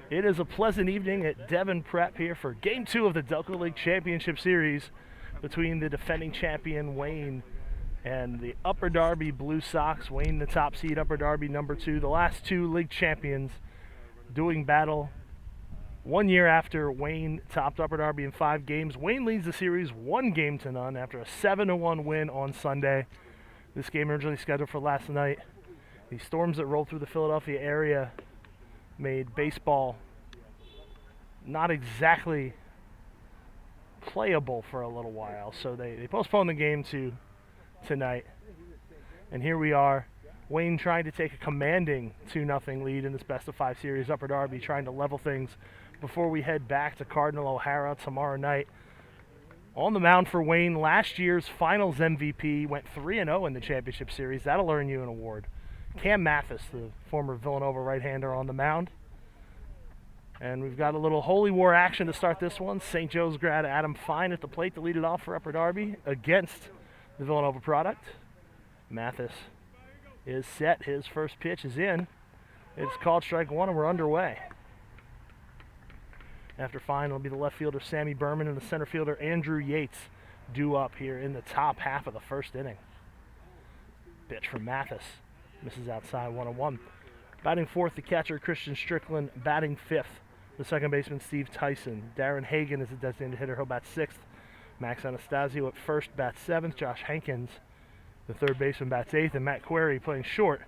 It is a pleasant evening at Devon Prep here for Game 2 of the Delco League Championship Series between the defending champion Wayne and the Upper Darby Blue Sox. Wayne, the top seed, Upper Darby number 2. The last two league champions doing battle 1 year after Wayne topped Upper Darby in 5 games. Wayne leads the series 1-0 after a 7-1 win on Sunday. This game originally scheduled for last night. The storms that rolled through the Philadelphia area made baseball not exactly playable for a little while, so they postponed the game to tonight. And here we are, Wayne trying to take a commanding 2-0 lead in this best-of-5 series. Upper Darby trying to level things before we head back to Cardinal O'Hara tomorrow night. On the mound for Wayne, last year's finals MVP, went 3-0 in the championship series. That'll earn you an award. Cam Mathis, the former Villanova right-hander, on the mound. And we've got a little Holy War action to start this one. St. Joe's grad Adam Fine at the plate to lead it off for Upper Darby against the Villanova product. Mathis is set. His first pitch is in. It's called strike one, and we're underway. After Fine, it'll be the left fielder Sammy Berman and the center fielder Andrew Yates due up here in the top half of the first inning. Pitch from Mathis. Misses outside, 1-1. Batting fourth, the catcher Christian Strickland. Batting fifth, the second baseman Steve Tyson. Darren Hagan is the designated hitter. He'll bat sixth. Max Anastasio at first bats seventh. Josh Hankins, the third baseman, bats eighth. And Matt Query, playing short,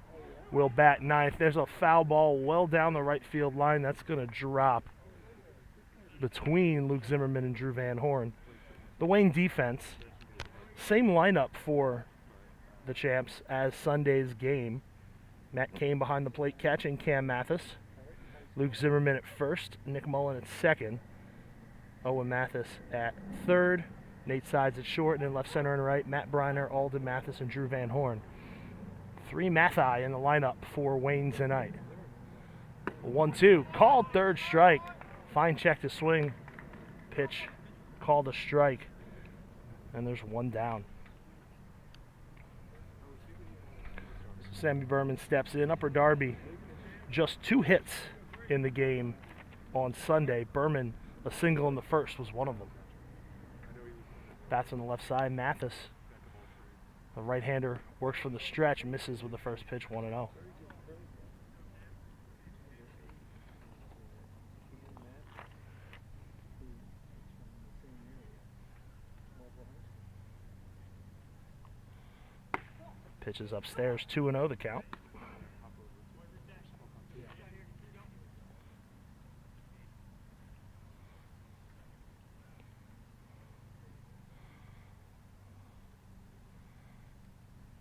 will bat ninth. There's a foul ball well down the right field line. That's going to drop between Luke Zimmerman and Drew Van Horn. The Wayne defense, same lineup for the champs as Sunday's game. Matt Cain behind the plate catching Cam Mathis. Luke Zimmerman at first. Nick Mullen at second. Owen Mathis at third. Nate Sides at short. And then left, center, and right, Matt Briner, Alden Mathis, and Drew Van Horn. 3 Mathi in the lineup for Wayne tonight. 1-2. Called third strike. Fine check to swing. Pitch called a strike. And there's one down. Sammy Berman steps in. Upper Darby, just 2 hits in the game on Sunday. Berman, a single in the first, was one of them. Bats on the left side. Mathis, the right-hander, works from the stretch, misses with the first pitch, 1-0. Pitches upstairs, 2-0 the count.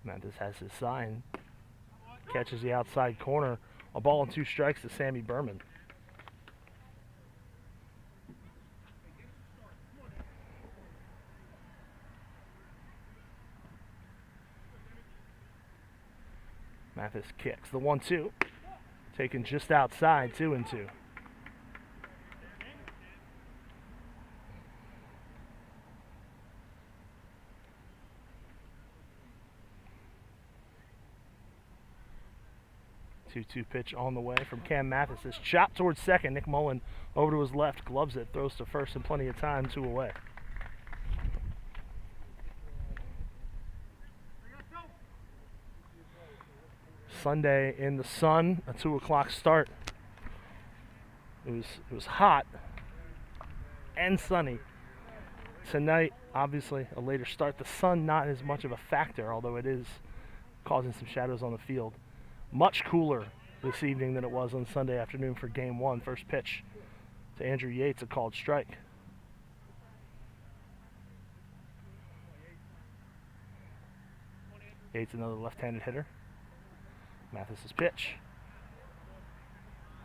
Mathis has his sign. Catches the outside corner. A ball and 2 strikes to Sammy Berman. Mathis kicks the 1-2, taken just outside, 2-2. Two pitch on the way from Cam Mathis. It's chopped towards second. Nick Mullen over to his left, gloves it, throws to first in plenty of time, 2 away. Sunday in the sun, a 2 o'clock start. It was hot and sunny. Tonight, obviously, a later start. The sun not as much of a factor, although it is causing some shadows on the field. Much cooler this evening than it was on Sunday afternoon for Game 1. First pitch to Andrew Yates, a called strike. Yates, another left-handed hitter. Mathis's pitch.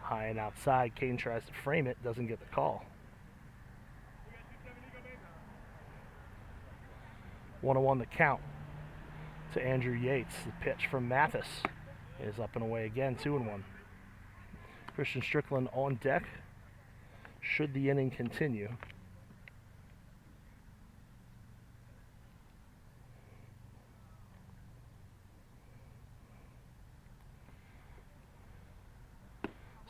High and outside. Cain tries to frame it, doesn't get the call. 1-1 the count to Andrew Yates. The pitch from Mathis is up and away again, 2-1. Christian Strickland on deck should the inning continue.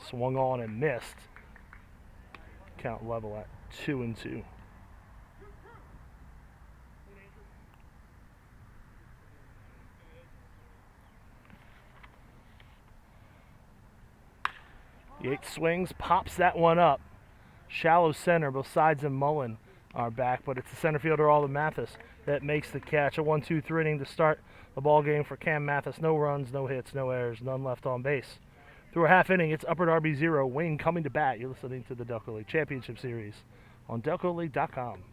Swung on and missed. Count level at 2-2. Yates swings, pops that one up. Shallow center, both sides and Mullen are back, but it's the center fielder, Alden Mathis, that makes the catch. A 1-2-3 inning to start the ball game for Cam Mathis. No runs, no hits, no errors, none left on base. Through a half inning, it's Upper Darby 0, Wayne coming to bat. You're listening to the Delco League Championship Series on DelcoLeague.com.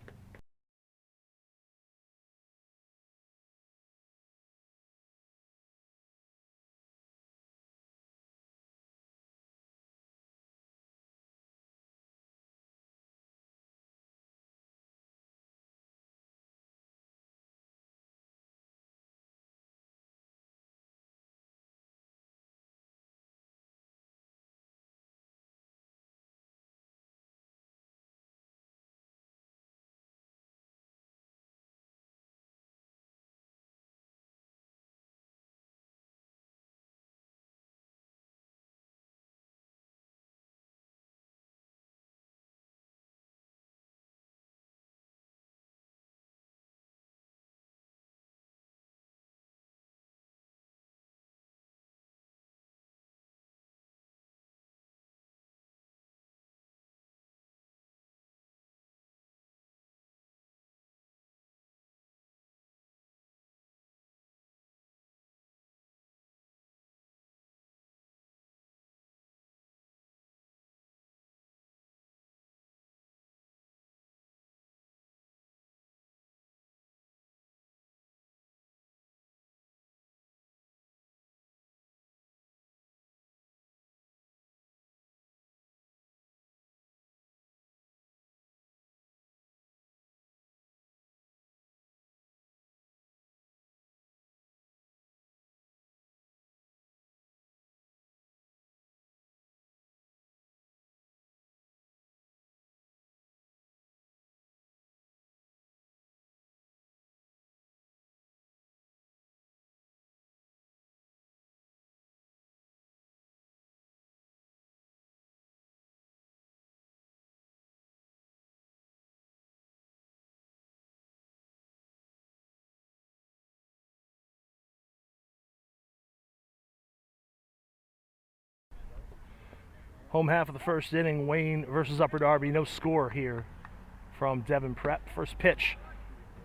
Home half of the first inning, Wayne versus Upper Darby. No score here from Devon Prep. First pitch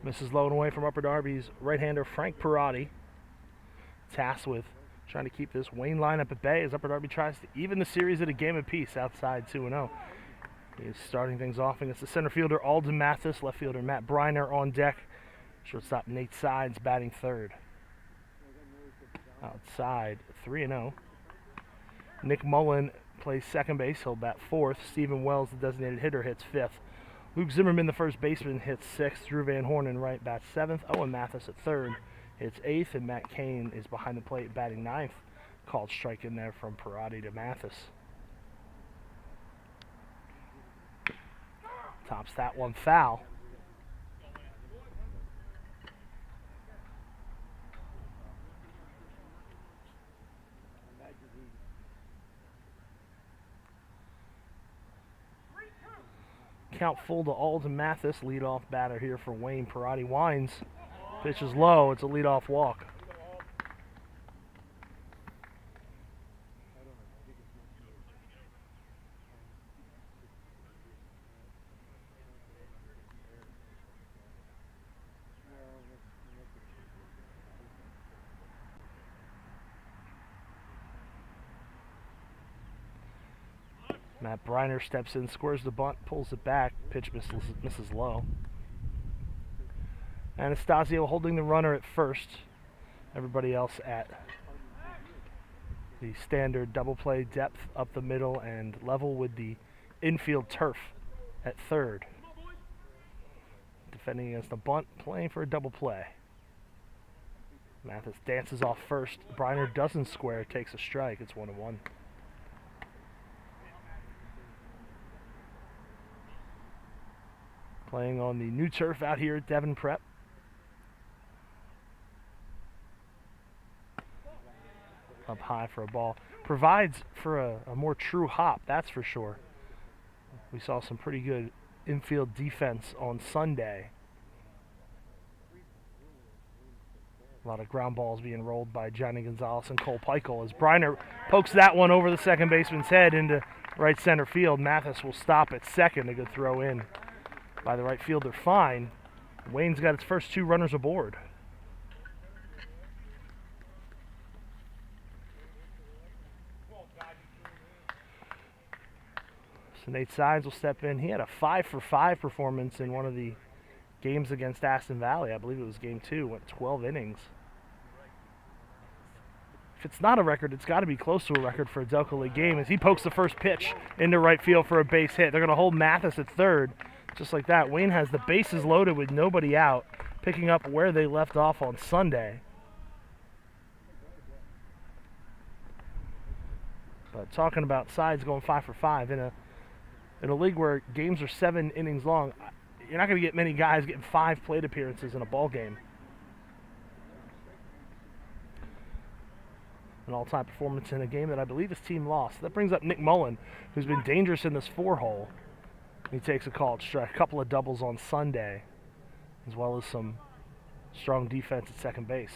misses low and away from Upper Darby's right-hander Frank Perotti. Tasked with trying to keep this Wayne lineup at bay as Upper Darby tries to even the series at a game apiece outside 2-0. He's starting things off against the center fielder Alden Mathis, left fielder Matt Briner on deck. Shortstop Nate Sides batting third. Outside 3-0. Nick Mullen plays second base. He'll bat fourth. Stephen Wells, the designated hitter, hits fifth. Luke Zimmerman, the first baseman, hits sixth. Drew Van Horn in right bats seventh. Owen Mathis at third hits eighth, and Matt Kane is behind the plate batting ninth. Called strike in there from Perotti to Mathis. Tops that one foul. Count full to Alden Mathis, leadoff batter here for Wayne. Perotti winds. Pitch is low. It's a leadoff walk. Matt Briner steps in, squares the bunt, pulls it back. Pitch misses low. Anastasio holding the runner at first. Everybody else at the standard double play depth up the middle and level with the infield turf at third. Defending against the bunt, playing for a double play. Mathis dances off first. Briner doesn't square, takes a strike. It's 1-1. Playing on the new turf out here at Devon Prep. Up high for a ball. Provides for a more true hop, that's for sure. We saw some pretty good infield defense on Sunday. A lot of ground balls being rolled by Johnny Gonzalez and Cole Peichel as Briner pokes that one over the second baseman's head into right center field. Mathis will stop at second. A good throw in by the right fielder. Fine. Wayne's got its first 2 runners aboard. So Nate Sines will step in. He had a 5-for-5 performance in one of the games against Aston Valley. I believe it was game 2. Went 12 innings. If it's not a record, it's got to be close to a record for a Delco League game as he pokes the first pitch into right field for a base hit. They're going to hold Mathis at third. Just like that, Wayne has the bases loaded with nobody out, picking up where they left off on Sunday. But talking about Sides going 5-for-5 in a league where games are 7 innings long, you're not going to get many guys getting 5 plate appearances in a ball game. An all-time performance in a game that I believe his team lost. That brings up Nick Mullen, who's been dangerous in this 4-hole. He takes a called strike. A couple of doubles on Sunday, as well as some strong defense at second base.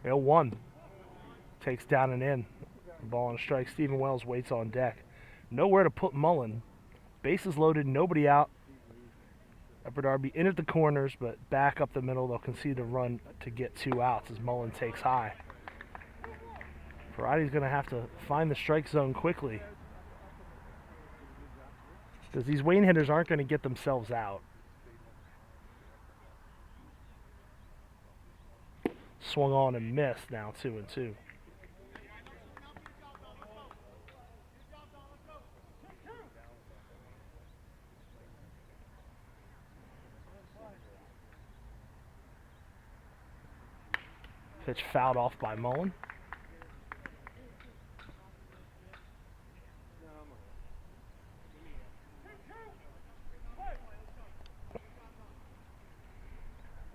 0-1. Takes down and in. Ball on a strike. Stephen Wells waits on deck. Nowhere to put Mullen. Bases loaded, nobody out. Upper Darby in at the corners, but back up the middle. They'll concede a run to get 2 outs as Mullen takes high. Ferrati's going to have to find the strike zone quickly, because these Wayne hitters aren't going to get themselves out. Swung on and missed. Now 2-2. Pitch fouled off by Mullen.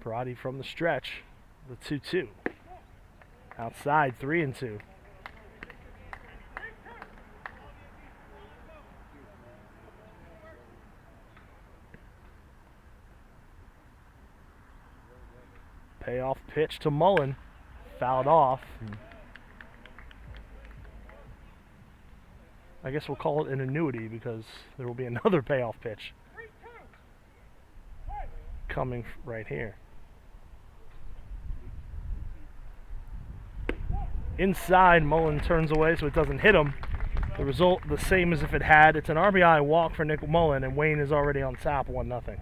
Parati from the stretch, the 2-2. Outside, 3-2. Payoff pitch to Mullen. Fouled off. I guess we'll call it an annuity because there will be another payoff pitch coming right here. Inside, Mullen turns away so it doesn't hit him. The result the same as if it had. It's an RBI walk for Nick Mullen, and Wayne is already on top, 1-0.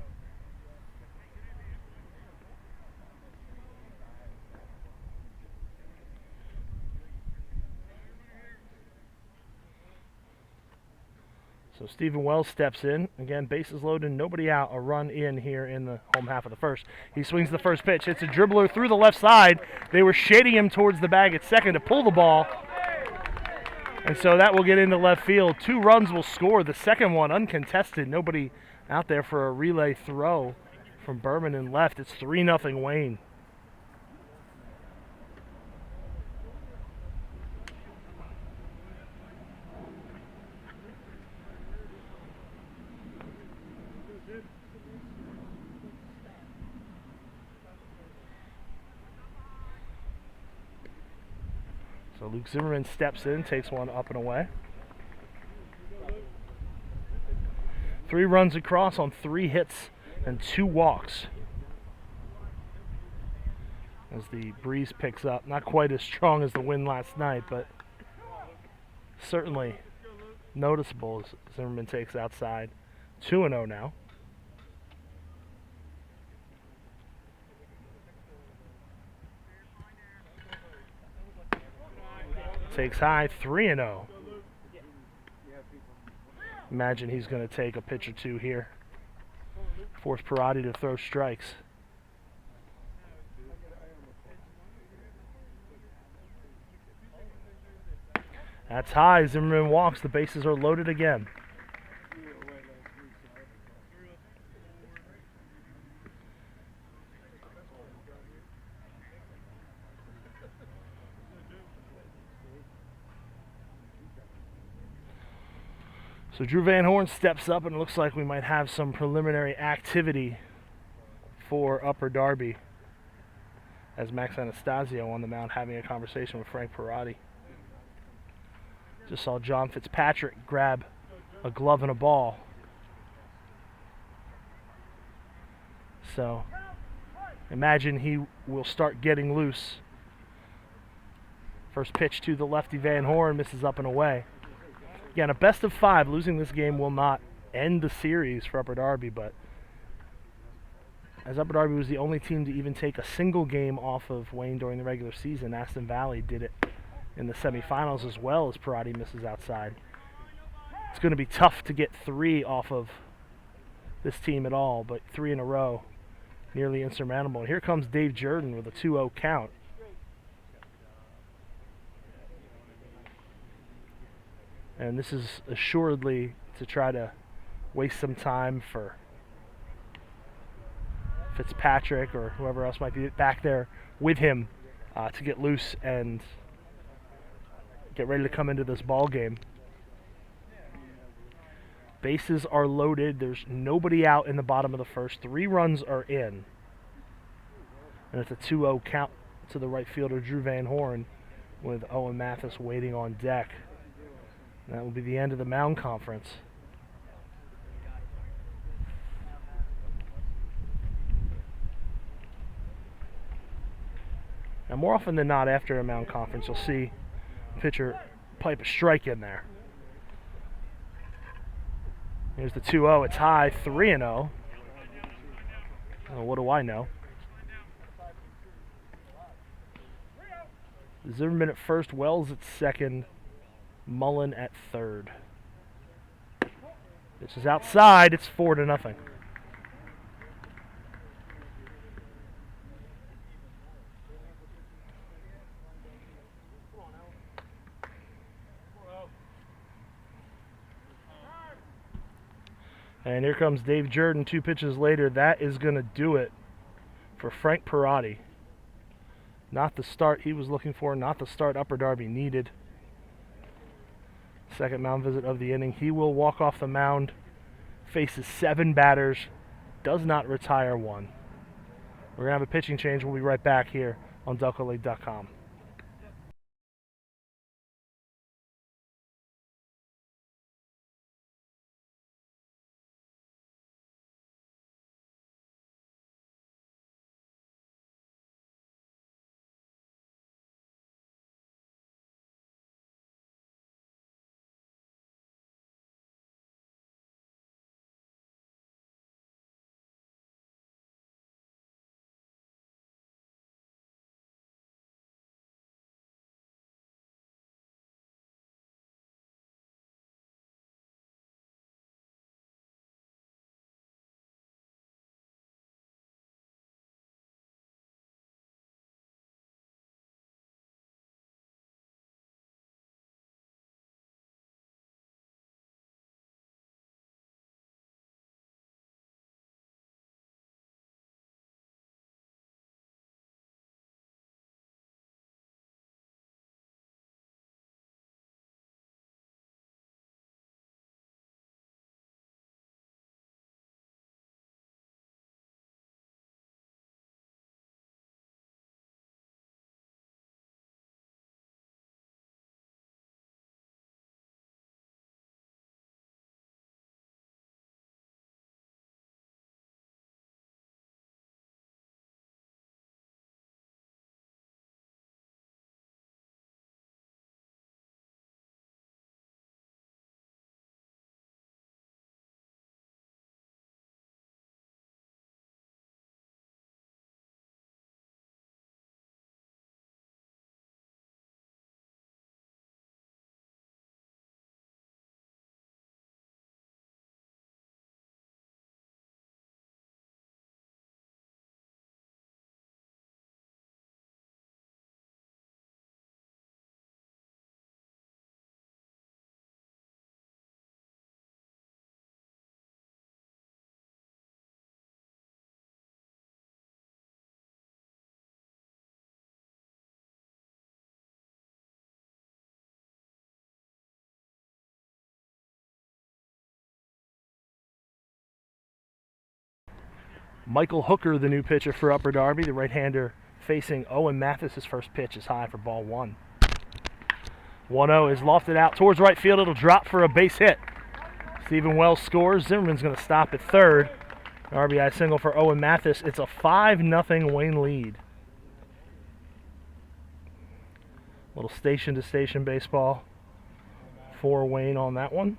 So Stephen Wells steps in. Again, bases loaded, nobody out. A run in here in the home half of the first. He swings the first pitch. Hits a dribbler through the left side. They were shading him towards the bag at second to pull the ball. And so that will get into left field. 2 runs will score. The second one uncontested. Nobody out there for a relay throw from Berman in left. It's 3-0 Wayne. So Luke Zimmerman steps in, takes one up and away. 3 runs across on 3 hits and 2 walks. As the breeze picks up, not quite as strong as the wind last night, but certainly noticeable as Zimmerman takes outside. 2-0 now. Takes high, 3-0. Imagine he's going to take a pitch or 2 here. Force Parati to throw strikes. That's high. Zimmerman walks. The bases are loaded again. So Drew Van Horn steps up, and it looks like we might have some preliminary activity for Upper Darby, as Max Anastasio on the mound having a conversation with Frank Perotti. Just saw John Fitzpatrick grab a glove and a ball. So imagine he will start getting loose. First pitch to the lefty Van Horn, misses up and away. Again, a best of 5. Losing this game will not end the series for Upper Darby, but as Upper Darby was the only team to even take a single game off of Wayne during the regular season, Aston Valley did it in the semifinals as well, as Perotti misses outside. It's going to be tough to get 3 off of this team at all, but 3 in a row, nearly insurmountable. And here comes Dave Jordan with a 2-0 count. And this is assuredly to try to waste some time for Fitzpatrick or whoever else might be back there with him to get loose and get ready to come into this ball game. Bases are loaded. There's nobody out in the bottom of the first. 3 runs are in. And it's a 2-0 count to the right fielder, Drew Van Horn, with Owen Mathis waiting on deck. And that will be the end of the mound conference. Now, more often than not, after a mound conference, you'll see a pitcher pipe a strike in there. Here's the 2-0. It's high, 3-0. Oh, what do I know? Zimmerman at first, Wells at second, Mullen at third. This is outside. It's 4-0. And here comes Dave Jordan 2 pitches later. That is going to do it for Frank Perotti. Not the start he was looking for, not the start Upper Darby needed. Second mound visit of the inning. He will walk off the mound, faces 7 batters, does not retire 1. We're going to have a pitching change. We'll be right back here on DelcoLeague.com. Michael Hooker, the new pitcher for Upper Darby, the right-hander facing Owen Mathis. His first pitch is high for ball one. 1-0 is lofted out towards right field. It'll drop for a base hit. Stephen Wells scores. Zimmerman's going to stop at third. An RBI single for Owen Mathis. It's a 5-0 Wayne lead. Little station-to-station baseball for Wayne on that one.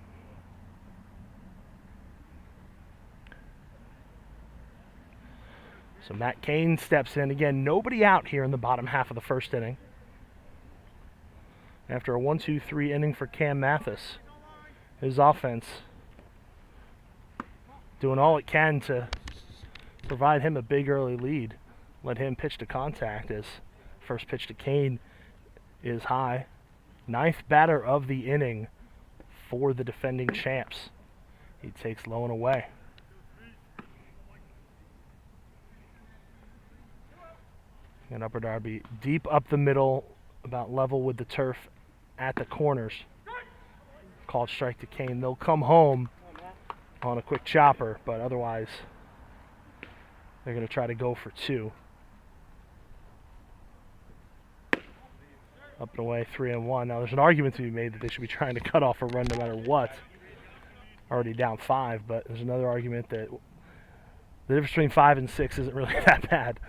So Matt Cain steps in. Again, nobody out here in the bottom half of the first inning. After a 1-2-3 inning for Cam Mathis. His offense doing all it can to provide him a big early lead. Let him pitch to contact as first pitch to Cain is high. Ninth batter of the inning for the defending champs. He takes low and away. And Upper Darby deep up the middle, about level with the turf at the corners. Called strike to Cain. They'll come home on a quick chopper, but otherwise they're going to try to go for two. Up and away, 3-1. Now there's an argument to be made that they should be trying to cut off a run no matter what. Already down 5, but there's another argument that the difference between 5 and 6 isn't really that bad.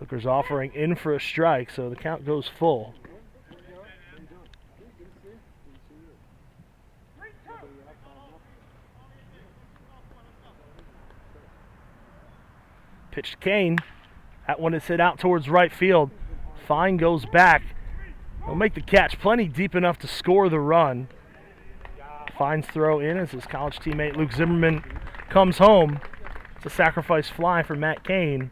Hooker's offering in for a strike, so the count goes full. Pitch to Cain. That one is hit out towards right field. Fine goes back. He'll make the catch plenty deep enough to score the run. Fine's throw in as his college teammate Luke Zimmerman comes home. It's a sacrifice fly for Matt Cain.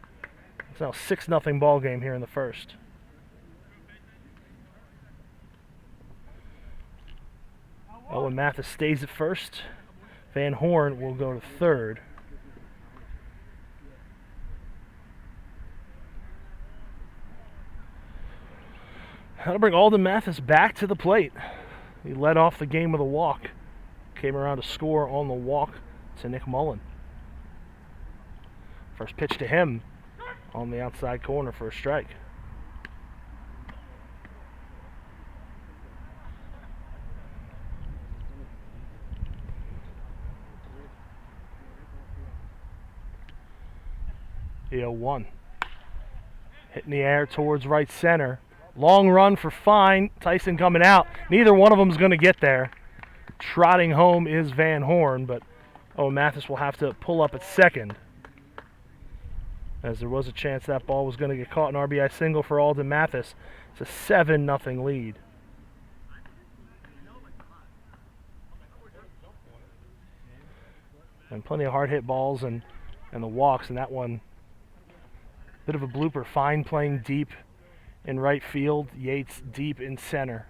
It's now a 6-0 ball game here in the first. Owen Mathis stays at first. Van Horn will go to third. How to bring Alden Mathis back to the plate. He led off the game with a walk. Came around to score on the walk to Nick Mullen. First pitch to him on the outside corner for a strike. The 0-1. Hit in the air towards right center. Long run for Fine. Tyson coming out. Neither one of them is going to get there. Trotting home is Van Horn, but Owen Mathis will have to pull up at second, as there was a chance that ball was going to get caught. An RBI single for Alden Mathis. It's a 7-0 lead. And plenty of hard hit balls and the walks, and that one, bit of a blooper. Fine playing deep in right field. Yates deep in center.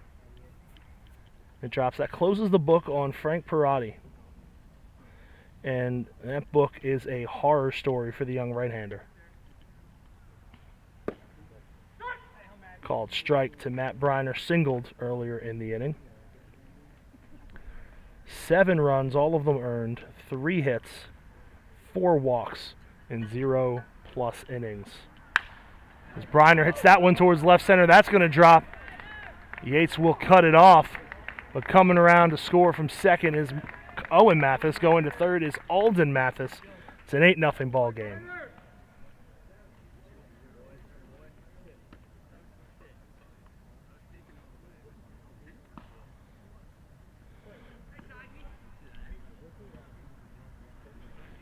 It drops. That closes the book on Frank Perotti. And that book is a horror story for the young right-hander. Called strike to Matt Briner, singled earlier in the inning. 7 runs, all of them earned, 3 hits, 4 walks in 0+ innings. As Briner hits that one towards left center, that's going to drop. Yates will cut it off, but coming around to score from second is Owen Mathis. Going to third is Alden Mathis. It's an 8-0 ball game.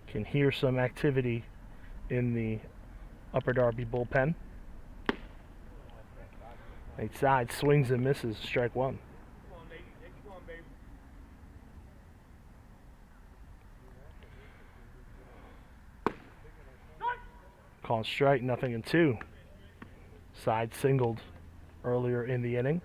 Can hear some activity in the Upper Darby bullpen. Right side swings and misses, strike one. Called strike, 0-2. Side singled earlier in the inning.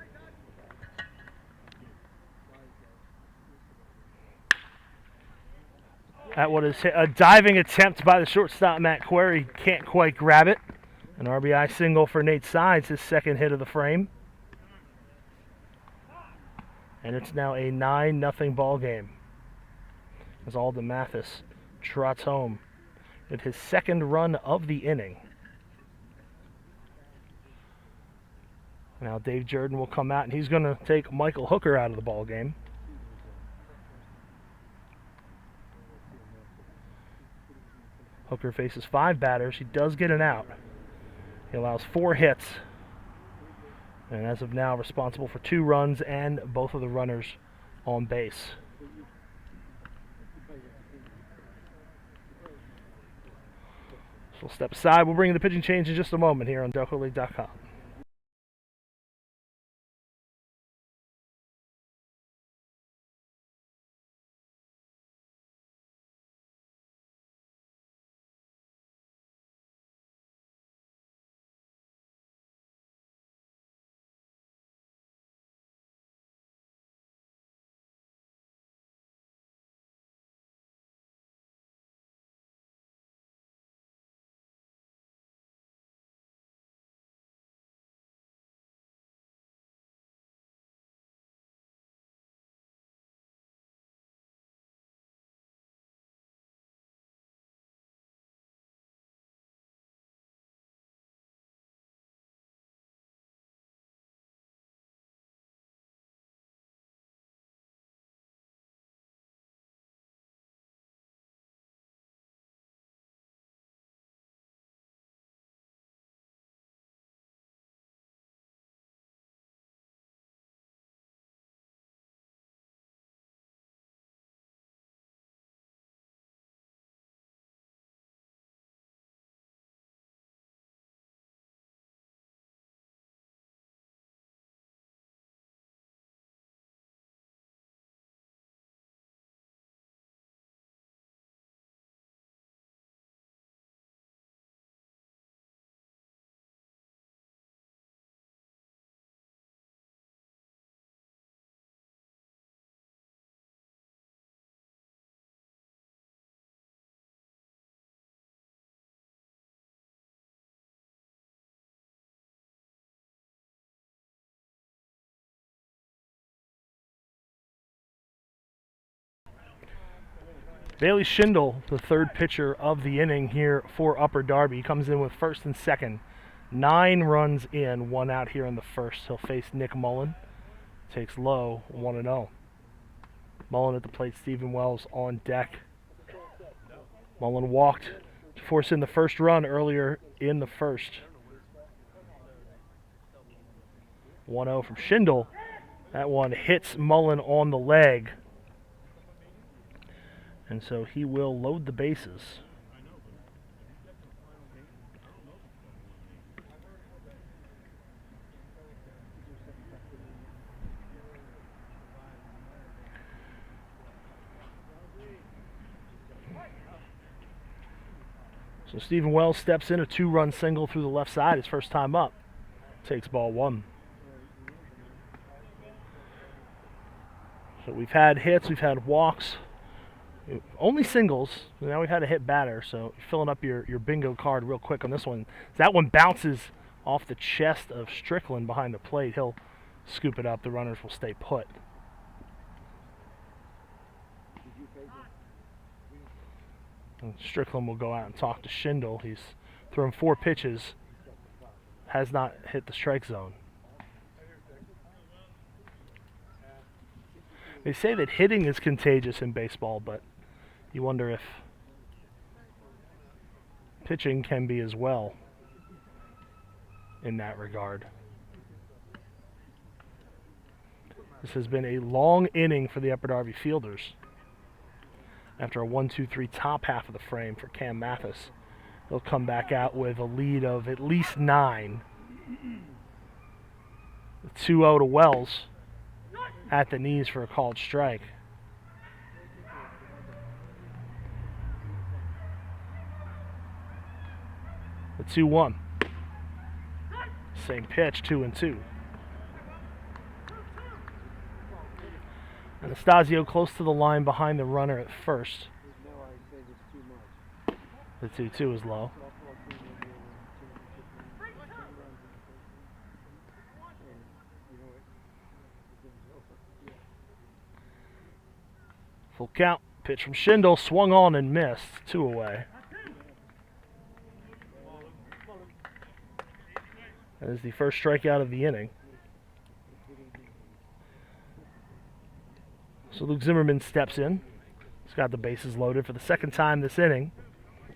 That one is a diving attempt by the shortstop, Matt Query. Can't quite grab it. An RBI single for Nate Sides, his second hit of the frame. And it's now a 9-0 ball game, as Alden Mathis trots home with his second run of the inning. Now Dave Jordan will come out, and he's going to take Michael Hooker out of the ball game. Hooker faces 5 batters. He does get an out. He allows 4 hits, and as of now responsible for 2 runs and both of the runners on base. So we'll step aside. We'll bring you the pitching change in just a moment here on DelcoLeague.com. Bailey Schindel, the third pitcher of the inning here for Upper Darby, comes in with first and second. 9 runs in, 1 out here in the first. He'll face Nick Mullen. Takes low, 1-0. Mullen at the plate, Stephen Wells on deck. Mullen walked to force in the first run earlier in the first. 1-0 from Schindel. That one hits Mullen on the leg. And so he will load the bases. So Stephen Wells steps in, a 2-run single through the left side, his first time up. Takes ball 1. So we've had hits, we've had walks. Only singles. Now we've had a hit batter, so filling up your bingo card real quick on this one. That one bounces off the chest of Strickland behind the plate. He'll scoop it up. The runners will stay put. And Strickland will go out and talk to Schindel. He's thrown 4 pitches, has not hit the strike zone. They say that hitting is contagious in baseball, but you wonder if pitching can be as well in that regard. This has been a long inning for the Upper Darby fielders. After a 1-2-3 top half of the frame for Cam Mathis, they'll come back out with a lead of at least 9. 2-0 to Wells at the knees for a called strike. The 2-1. Same pitch, 2-2. Anastasio close to the line behind the runner at first. The 2-2 is low. Full count, Pitch from Schindel, swung on and missed. 2 away. That is the first strikeout of the inning. So Luke Zimmerman steps in. He's got the bases loaded for the second time this inning.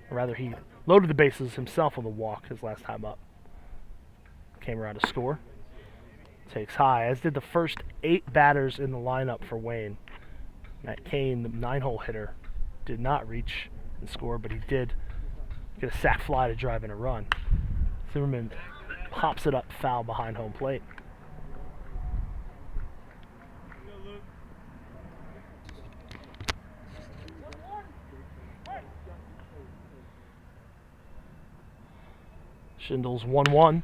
Or rather, he loaded the bases himself on the walk his last time up. Came around to score. Takes high, as did the first 8 batters in the lineup for Wayne. Matt Cain, the 9-hole hitter, did not reach and score, but he did get a sac fly to drive in a run. Zimmerman pops it up foul behind home plate. Schindel's 1-1.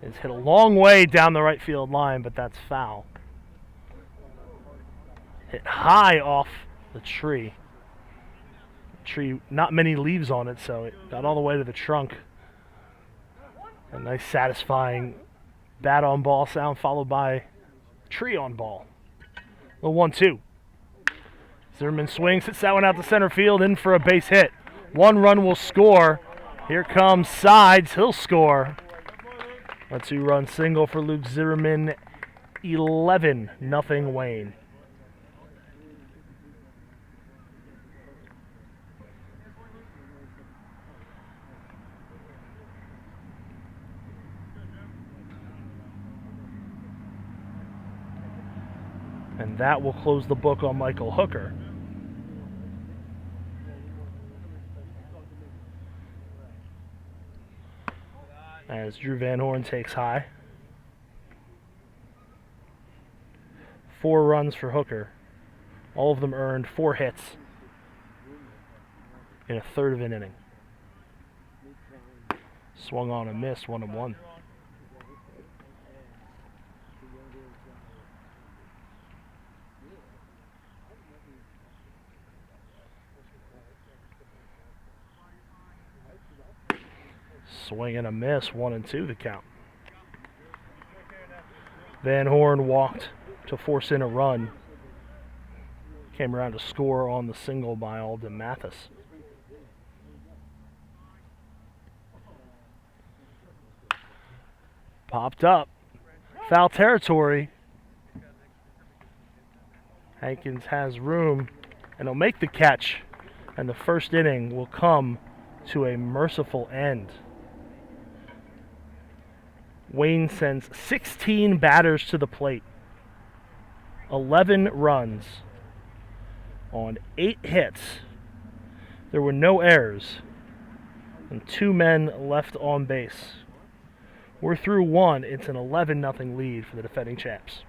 It's hit a long way down the right field line, but that's foul. Hit high off the tree. Tree, not many leaves on it, so it got all the way to the trunk. A nice satisfying bat on ball sound followed by tree on ball. The 1-2. Zimmerman swings, hits that one out to center field, in for a base hit. 1 run will score. Here comes Sides, he'll score. A 2-run single for Luke Zimmerman. 11-0 Wayne. And that will close the book on Michael Hooker. As Drew Van Horn takes high. 4 runs for Hooker. All of them earned 4 hits in a third of an inning. Swung on and missed, 1-1. Swing and a miss, 1-2 the count. Van Horn walked to force in a run. Came around to score on the single by Alden Mathis. Popped up. Foul territory. Hankins has room and he'll make the catch. And the first inning will come to a merciful end. Wayne sends 16 batters to the plate. 11 runs on 8 hits. There were no errors and 2 men left on base. We're through 1. It's an 11-0 lead for the defending champs.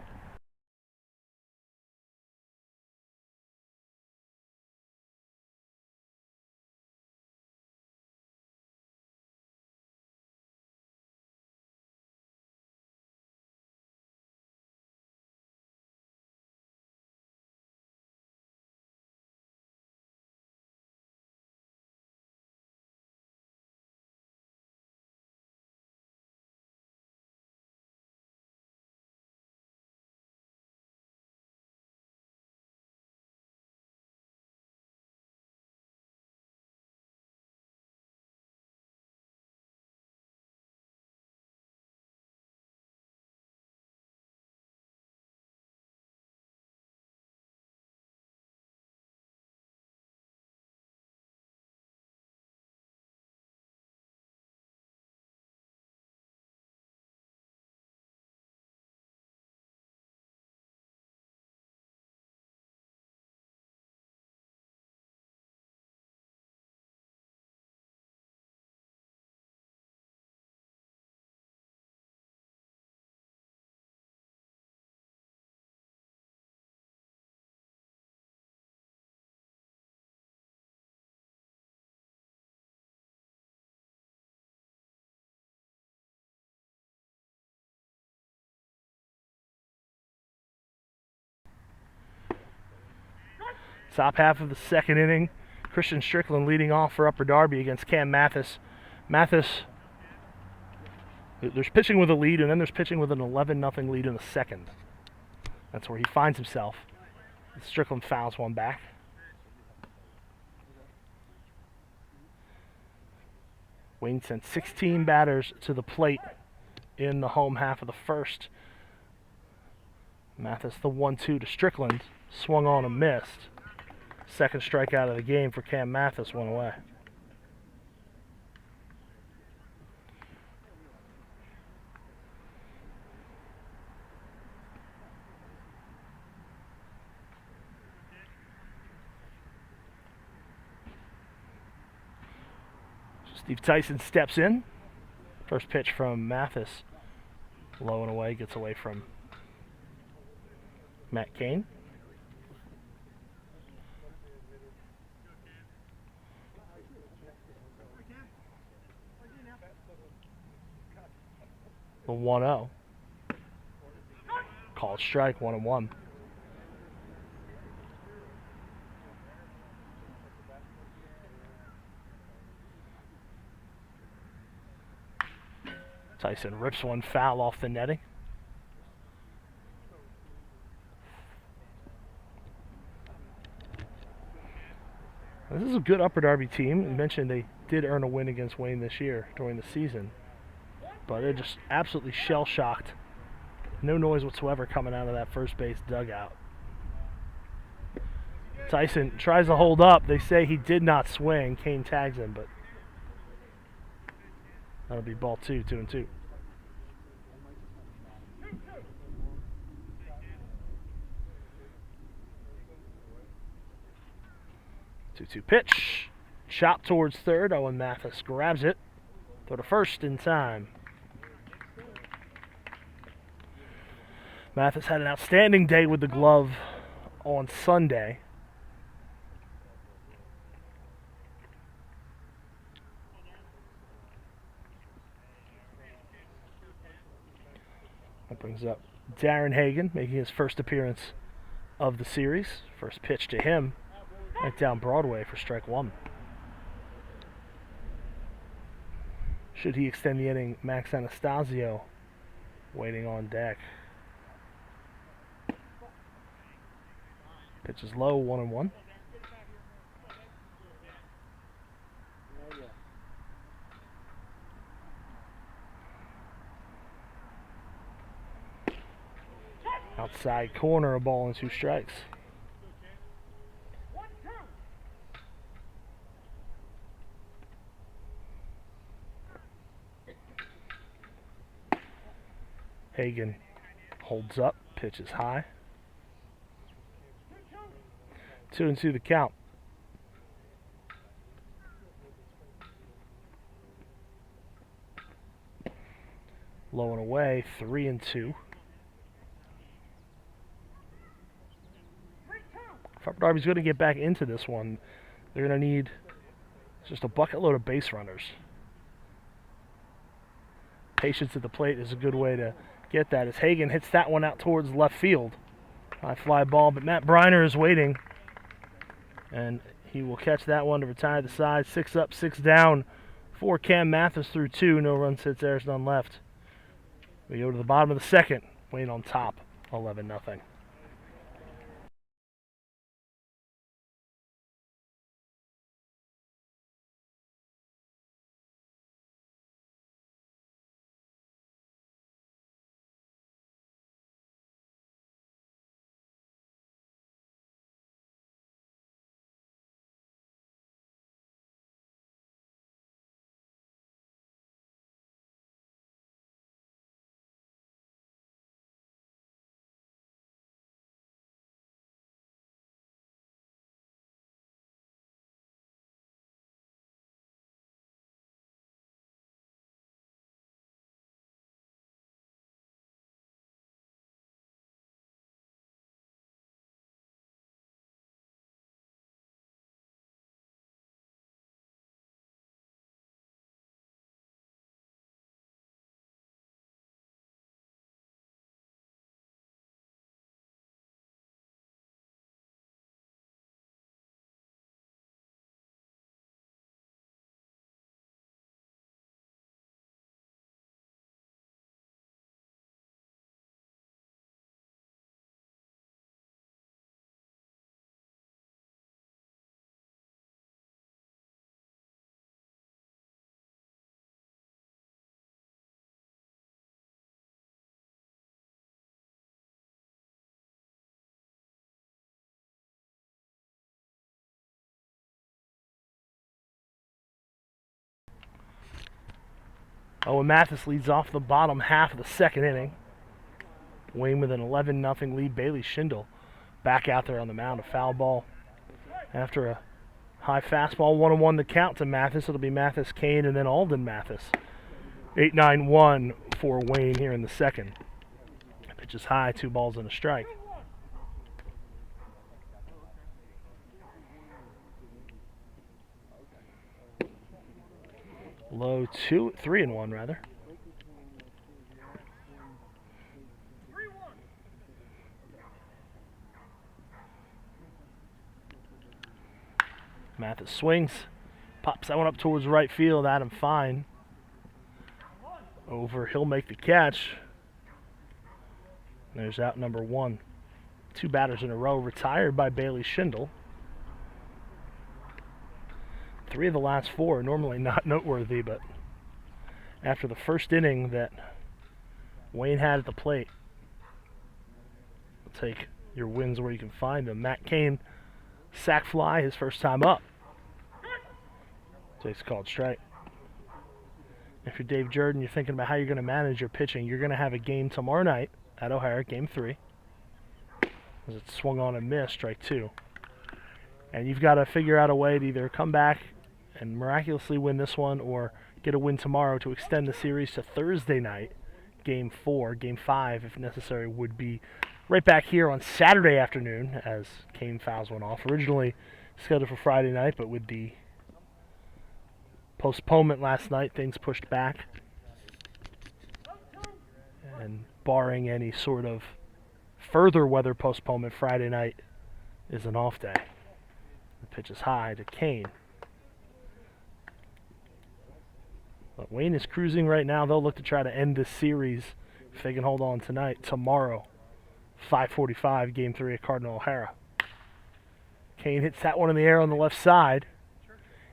Top half of the second inning, Christian Strickland leading off for Upper Darby against Cam Mathis. Mathis, there's pitching with a lead, and then there's pitching with an 11-0 lead in the second. That's where he finds himself. Strickland fouls one back. Wayne sent 16 batters to the plate in the home half of the first. Mathis the 1-2 to Strickland. Swung on and missed. Second strikeout of the game for Cam Mathis, went away. Steve Tyson steps in. First pitch from Mathis. Low and away, gets away from Matt Cain. The 1-0. Called strike, 1-1. Tyson rips one foul off the netting. This is a good Upper Darby team. You mentioned they did earn a win against Wayne this year during the season. But they're just absolutely shell-shocked. No noise whatsoever coming out of that first base dugout. Tyson tries to hold up. They say he did not swing. Cain tags him, but that'll be ball 2, 2-2. 2-2 pitch. Chop towards third. Owen Mathis grabs it. Throw to first in time. Mathis had an outstanding day with the glove on Sunday. That brings up Darren Hagan, making his first appearance of the series. First pitch to him, right down Broadway for strike 1. Should he extend the inning, Max Anastasio waiting on deck. Pitch is low, 1-1. Outside corner, a ball and 2 strikes. Hagan holds up, pitch is high. 2-2 the count. Low and away, 3-2. If Upper Darby's going to get back into this one, they're going to need just a bucket load of base runners. Patience at the plate is a good way to get that, as Hagan hits that one out towards left field. High fly ball, but Matt Briner is waiting, and he will catch that one to retire the side. 6 up, 6 down for Cam Mathis through 2. No runs, hits, errors, none left. We go to the bottom of the second. Wayne on top, 11-0. Owen Mathis leads off the bottom half of the second inning. Wayne with an 11-0 lead. Bailey Schindel back out there on the mound. A foul ball after a high fastball. 1-1 the count to Mathis. It'll be Mathis, Kane, and then Alden Mathis. 8-9-1 for Wayne here in the second. Pitch is high, 2 balls and a strike. Low 3-1 rather. Mathis swings, pops that one up towards right field. Adam Fine over. He'll make the catch. There's out number 1. 2 batters in a row retired by Bailey Schindel. 3 of the last 4, normally not noteworthy, but after the first inning that Wayne had at the plate, we'll take your wins where you can find them. Matt Kane, sac fly, his first time up. Takes a called strike. If you're Dave Jordan, you're thinking about how you're going to manage your pitching. You're going to have a game tomorrow night at O'Hara, game 3. As it swung on and missed, strike 2. And you've got to figure out a way to either come back and miraculously win this one or get a win tomorrow to extend the series to Thursday night, game 4. Game 5, if necessary, would be right back here on Saturday afternoon as Kane fouls one off. Originally scheduled for Friday night, but with the postponement last night, things pushed back. And barring any sort of further weather postponement, Friday night is an off day. The pitch is high to Kane. But Wayne is cruising right now. They'll look to try to end this series if they can hold on tonight. Tomorrow, 5:45, game 3 at Cardinal O'Hara. Kane hits that one in the air on the left side.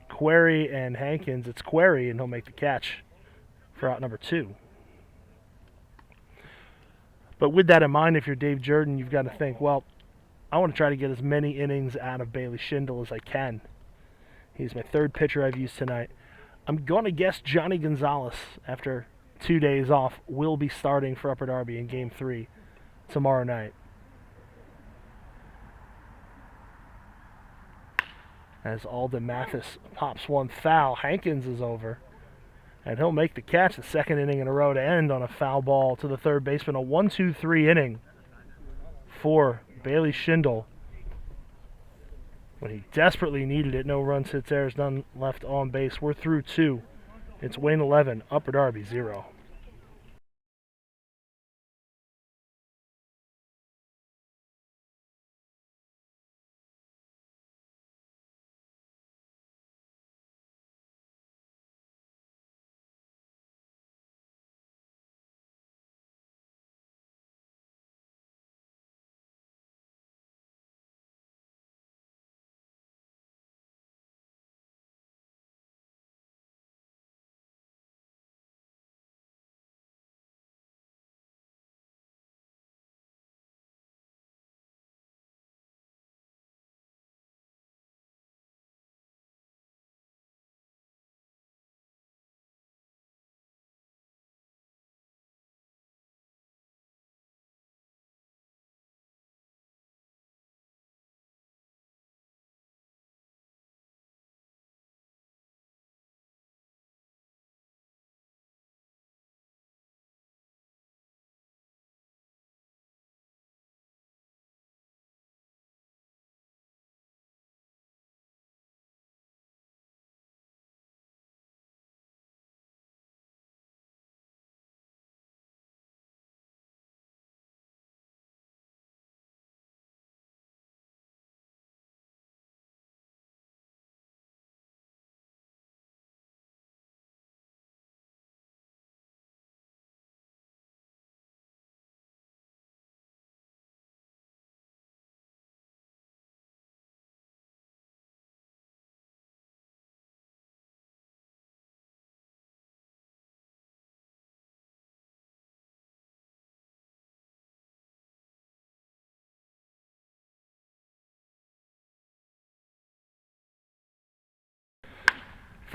Query and Hankins. It's Query, and he'll make the catch for out number 2. But with that in mind, if you're Dave Jordan, you've got to think, well, I want to try to get as many innings out of Bailey Schindel as I can. He's my 3rd pitcher I've used tonight. I'm going to guess Johnny Gonzalez, after 2 days off, will be starting for Upper Darby in game 3 tomorrow night. As Alden Mathis pops one foul, Hankins is over. And he'll make the catch, the 2nd inning in a row to end on a foul ball to the 3rd baseman. A 1-2-3 inning for Bailey Schindel when he desperately needed it. No runs, hits, errors, none left on base. We're through 2. It's Wayne 11, Upper Darby 0.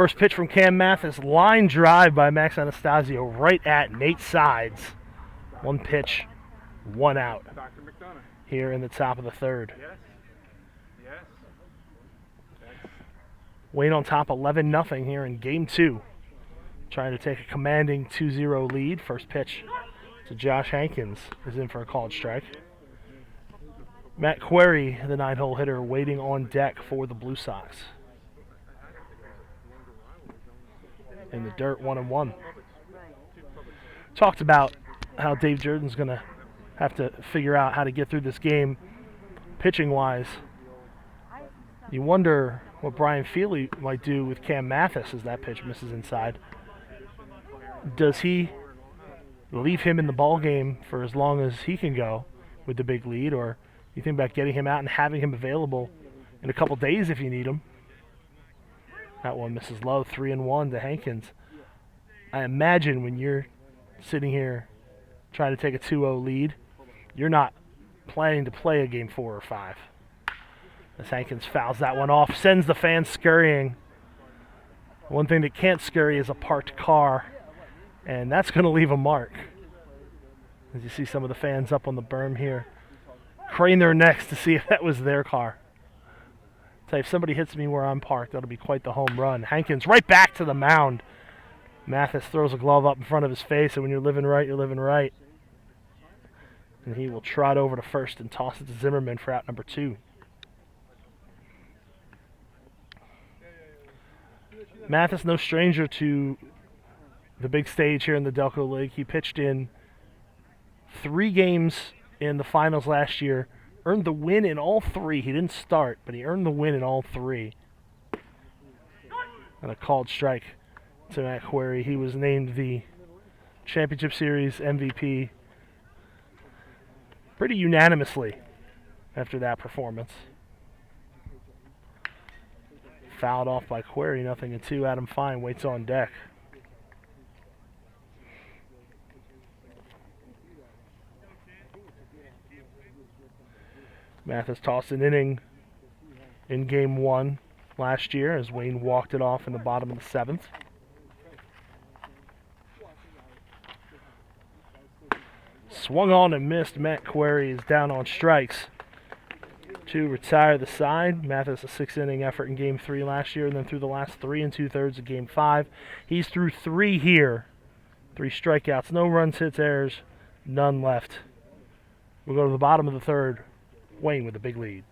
First pitch from Cam Mathis, line drive by Max Anastasio right at Nate's sides. One pitch, one out here in the top of the third. Wayne on top 11-0 here in game 2. Trying to take a commanding 2-0 lead. First pitch to Josh Hankins is in for a called strike. Matt Query, the 9-hole hitter, waiting on deck for the Blue Sox. In the dirt, 1-1. Talked about how Dave Jordan's going to have to figure out how to get through this game pitching-wise. You wonder what Brian Feely might do with Cam Mathis as that pitch misses inside. Does he leave him in the ball game for as long as he can go with the big lead, or you think about getting him out and having him available in a couple days if you need him? That one misses low, 3-1 to Hankins. I imagine when you're sitting here trying to take a 2-0 lead, you're not planning to play a game 4 or 5. As Hankins fouls that one off, sends the fans scurrying. One thing that can't scurry is a parked car, and that's going to leave a mark. As you see some of the fans up on the berm here, crane their necks to see if that was their car. Tell you, if somebody hits me where I'm parked, that'll be quite the home run. Hankins right back to the mound. Mathis throws a glove up in front of his face, and when you're living right, you're living right. And he will trot over to first and toss it to Zimmerman for out number 2. Mathis, no stranger to the big stage here in the Delco League. He pitched in 3 games in the finals last year, earned the win in all 3. He didn't start, but he earned the win in all 3. And a called strike to Matt Query. He was named the Championship Series MVP pretty unanimously after that performance. Fouled off by Query, 0-2. Adam Fine waits on deck. Mathis tossed an inning in game 1 last year as Wayne walked it off in the bottom of the 7th. Swung on and missed. Matt Query is down on strikes to retire the side. Mathis, a 6-inning effort in game 3 last year, and then through the last 3 2/3 of game 5. He's through 3 here. 3 strikeouts, no runs, hits, errors, none left. We'll go to the bottom of the 3rd. Wayne with a big lead.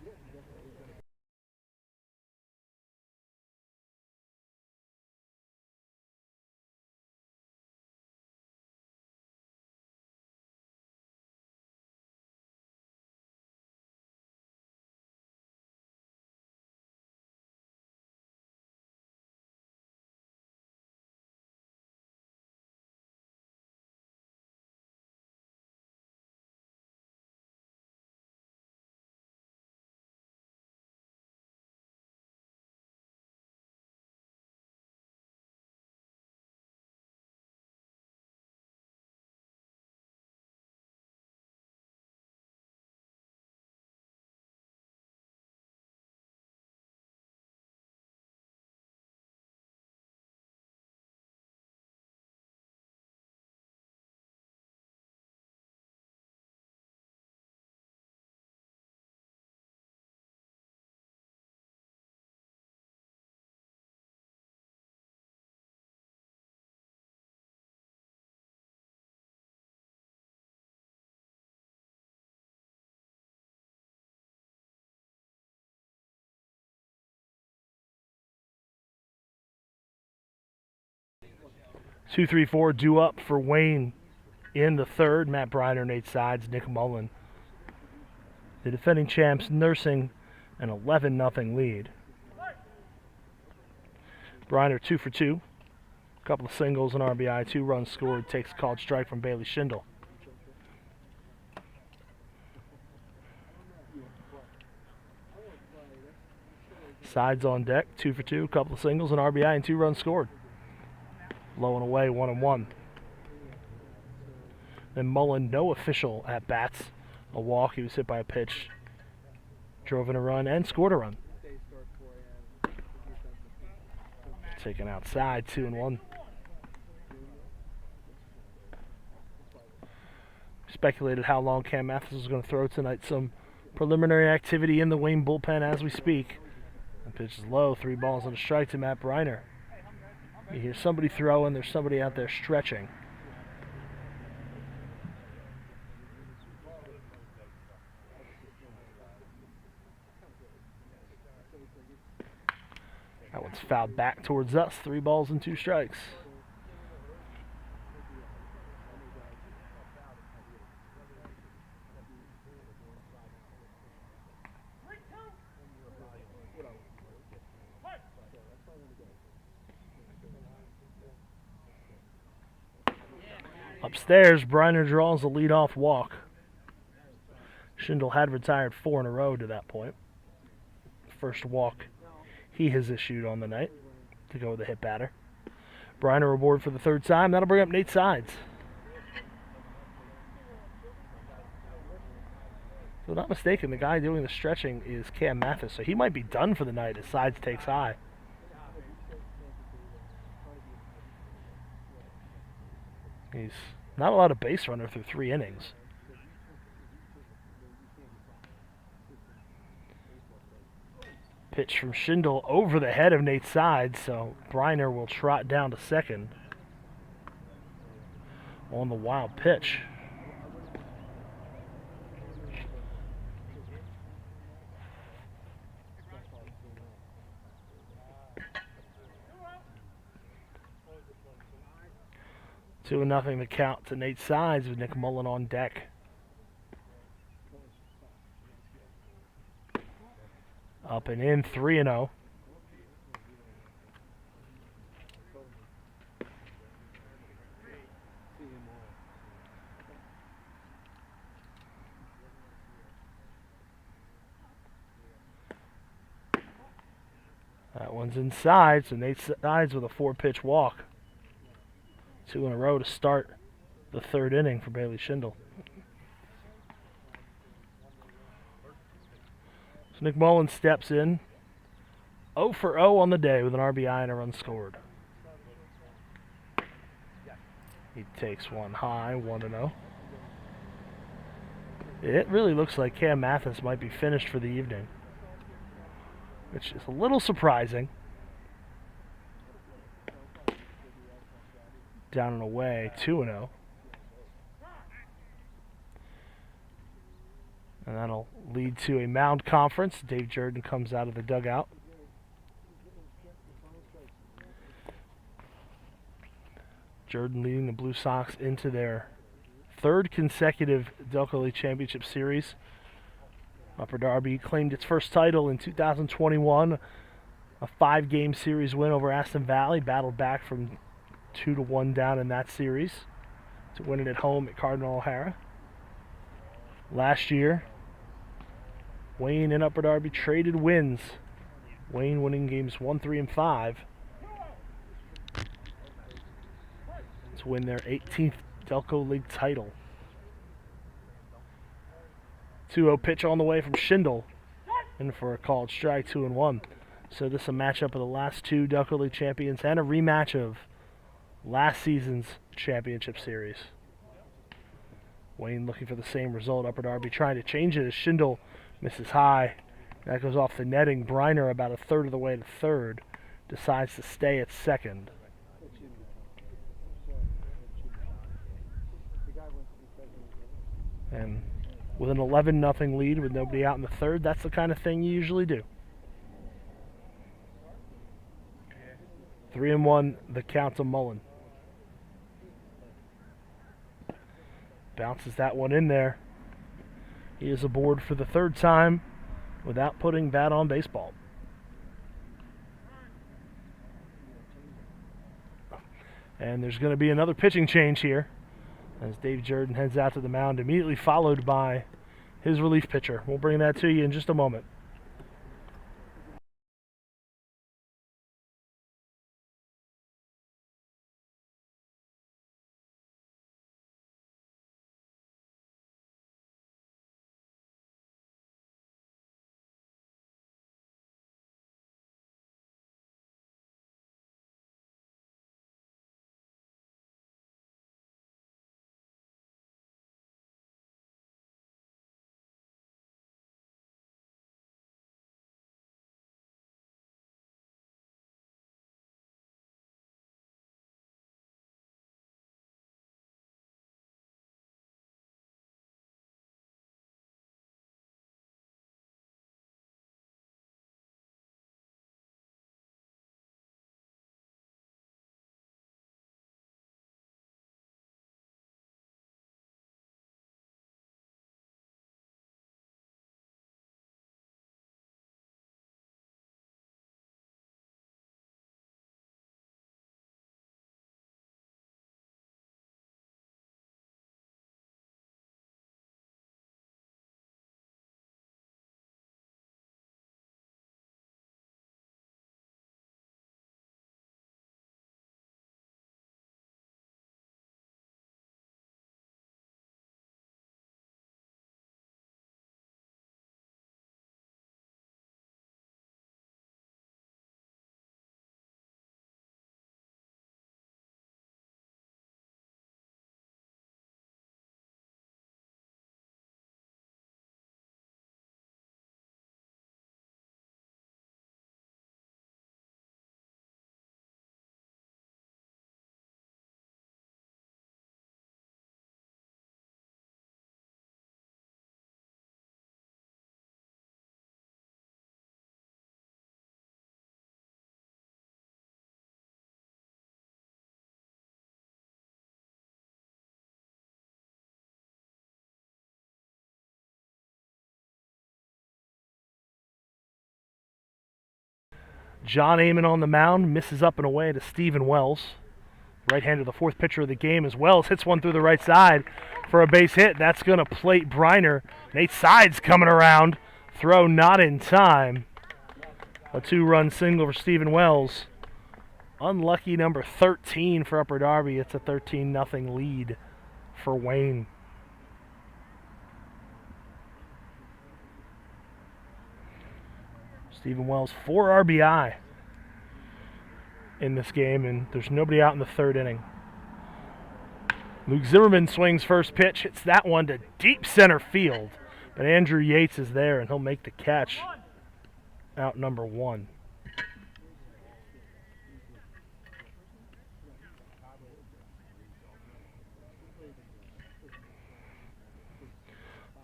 Two, 3, 4 due up for Wayne in the 3rd. Matt Briner, Nate Sides, Nick Mullen. The defending champs nursing an 11-0 lead. Briner 2 for 2. A couple of singles and RBI, 2 runs scored. Takes a called strike from Bailey Schindel. Sides on deck, 2 for 2. A couple of singles and RBI and 2 runs scored. Low and away, 1-1. Then Mullen, no official at-bats. A walk, he was hit by a pitch. Drove in a run and scored a run. Taken outside, 2-1. Speculated how long Cam Mathis was going to throw tonight. Some preliminary activity in the Wayne bullpen as we speak. The pitch is low, 3 balls and a strike to Matt Briner. You hear somebody throwing, there's somebody out there stretching. That one's fouled back towards us, 3 balls and 2 strikes. Upstairs, Briner draws a leadoff walk. Schindel had retired 4 in a row to that point. First walk he has issued on the night to go with a hit batter. Briner aboard for the 3rd time. That'll bring up Nate Sides. If I'm not mistaken, the guy doing the stretching is Cam Mathis, so he might be done for the night as Sides takes high. He's not allowed a base runner through 3 innings. Pitch from Schindel over the head of Nate Sides, so Briner will trot down to second on the wild pitch. Two and nothing the count to Nate Sides with Nick Mullen on deck. Up and in, 3-0. That one's inside, so Nate Sides with a 4-pitch walk. 2 in a row to start the 3rd inning for Bailey Schindel. So Nick Mullen steps in, 0 for 0 on the day with an RBI and a run scored. He takes one high, 1-0. It really looks like Cam Mathis might be finished for the evening, which is a little surprising. Down and away, 2-0. And that'll lead to a mound conference. Dave Jordan comes out of the dugout. Jordan leading the Blue Sox into their 3rd consecutive Delco League Championship Series. Upper Darby claimed its first title in 2021. A 5-game series win over Aston Valley. Battled back from 2-1 down in that series to win it at home at Cardinal O'Hara. Last year, Wayne and Upper Darby traded wins. Wayne winning games 1, 3, and 5 to win their 18th Delco League title. 2-0 pitch on the way from Schindel, in for a called strike, 2-1. So this is a matchup of the last 2 Delco League champions and a rematch of last season's championship series. Wayne looking for the same result. Upper Darby trying to change it as Schindel misses high. That goes off the netting. Briner, about 1/3 of the way to 3rd, decides to stay at 2nd. And with an 11-0 lead with nobody out in the 3rd, that's the kind of thing you usually do. 3-1 the count to Mullen. Bounces that one in there. He is aboard for the 3rd time without putting bat on baseball. And there's going to be another pitching change here as Dave Jordan heads out to the mound, immediately followed by his relief pitcher. We'll bring that to you in just a moment. John Amon on the mound, misses up and away to Stephen Wells. Right-hander, the fourth pitcher of the game, as Wells hits one through the right side for a base hit. That's going to plate Briner. Nate Sides coming around. Throw not in time. A two-run single for Stephen Wells. Unlucky number 13 for Upper Darby. It's a 13-0 lead for Wayne. Stephen Wells, 4 RBI in this game, and there's nobody out in the third inning. Luke Zimmerman swings first pitch, hits that one to deep center field, but Andrew Yates is there, and he'll make the catch. Out number 1.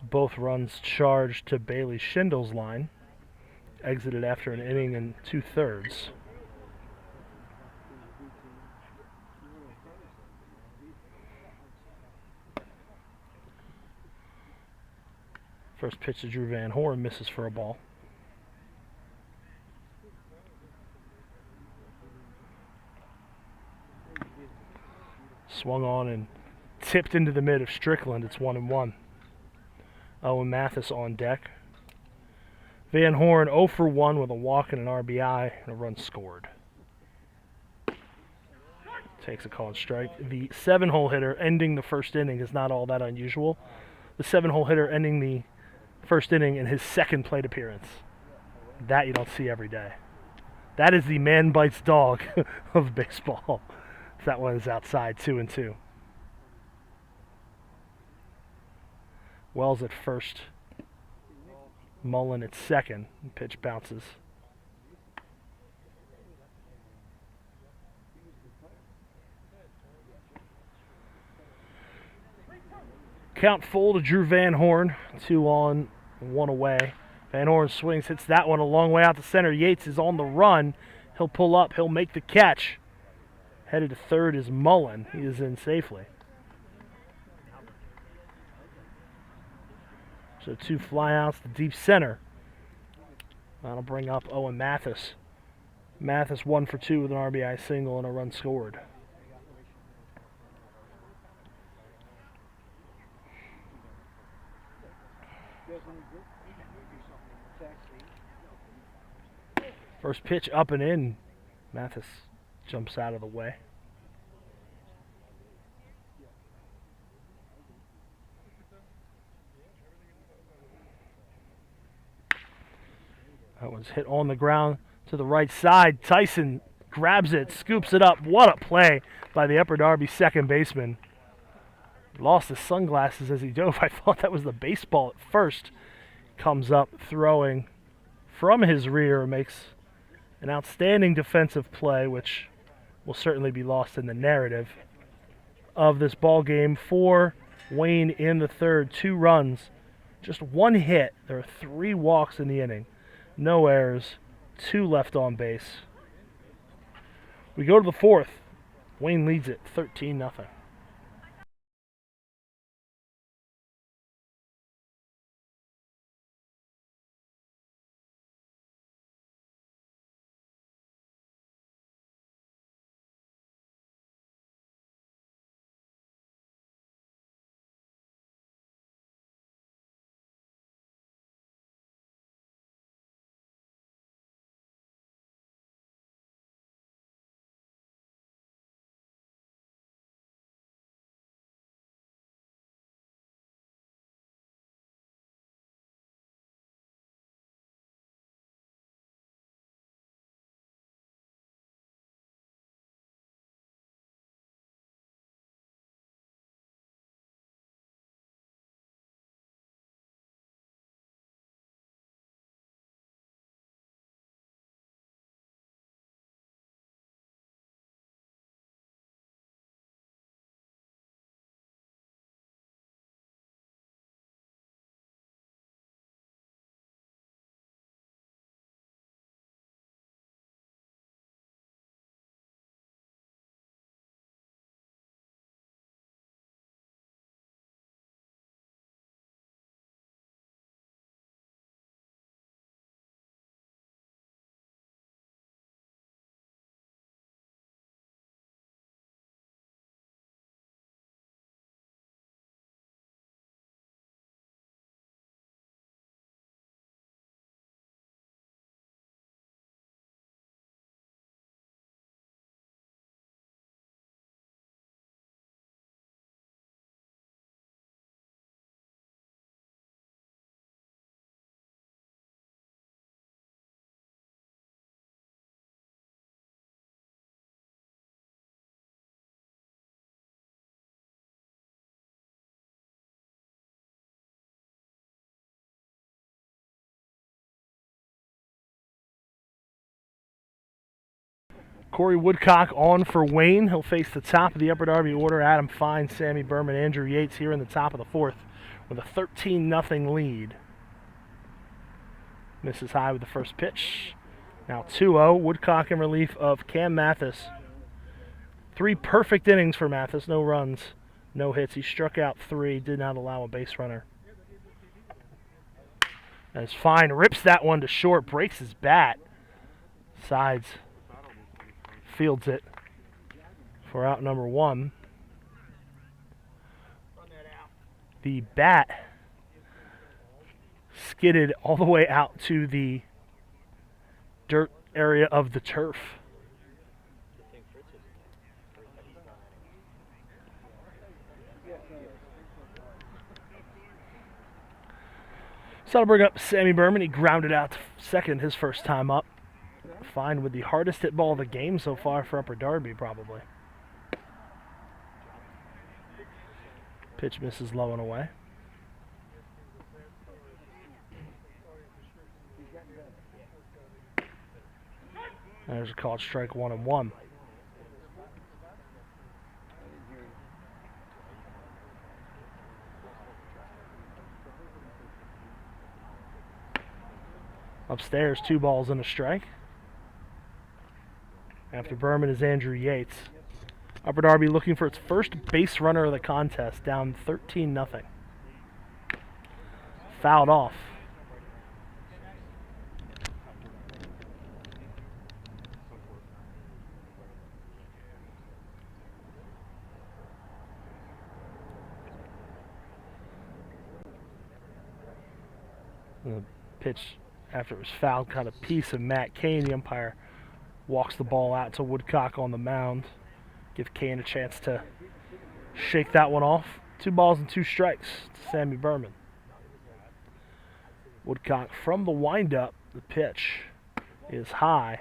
Both runs charged to Bailey Schindle's line. Exited after an inning and 2/3. First pitch to Drew Van Horn, misses for a ball. Swung on and tipped into the mid of Strickland. It's 1-1. Owen Mathis on deck. Van Horn 0 for 1 with a walk and an RBI and a run scored. Takes a called strike. The 7-hole hitter ending the first inning is not all that unusual. The 7-hole hitter ending the first inning in his second plate appearance. That you don't see every day. That is the man bites dog of baseball. That one is outside, 2-2. Wells at first. Mullen at second. Pitch bounces. Count full to Drew Van Horn. 2 on, 1 away. Van Horn swings, hits that one a long way out to center. Yates is on the run. He'll pull up. He'll make the catch. Headed to third is Mullen. He is in safely. So 2 flyouts to deep center. That'll bring up Owen Mathis. Mathis 1 for 2 with an RBI single and a run scored. First pitch up and in. Mathis jumps out of the way. That was hit on the ground to the right side. Tyson grabs it, scoops it up. What a play by the Upper Darby second baseman. Lost his sunglasses as he dove. I thought that was the baseball at first. Comes up throwing from his rear, makes an outstanding defensive play, which will certainly be lost in the narrative of this ball game. For Wayne in the third, 2 runs, just 1 hit. There are 3 walks in the inning. No errors, 2 left on base. We go to the fourth. Wayne leads it 13-0. Corey Woodcock on for Wayne. He'll face the top of the Upper Darby order. Adam Fine, Sammy Berman, Andrew Yates here in the top of the fourth with a 13-0 lead. Misses high with the first pitch. Now 2-0. Woodcock in relief of Cam Mathis. 3 perfect innings for Mathis. No runs, no hits. He struck out 3, did not allow a base runner. As Fine rips that one to short, breaks his bat. Sides, fields it for out number 1. The bat skidded all the way out to the dirt area of the turf. So that'll bring up Sammy Berman. He grounded out to second his first time up. Fine with the hardest hit ball of the game so far for Upper Darby, probably. Pitch misses low and away. There's a called strike 1-1. Upstairs, 2 balls and a strike. After Berman is Andrew Yates. Upper Darby looking for its first base runner of the contest, down 13-0. Fouled off. The pitch, after it was fouled, caught a piece of Matt Kane. The umpire walks the ball out to Woodcock on the mound. Give Kane a chance to shake that one off. 2 balls and 2 strikes to Sammy Berman. Woodcock from the windup. The pitch is high.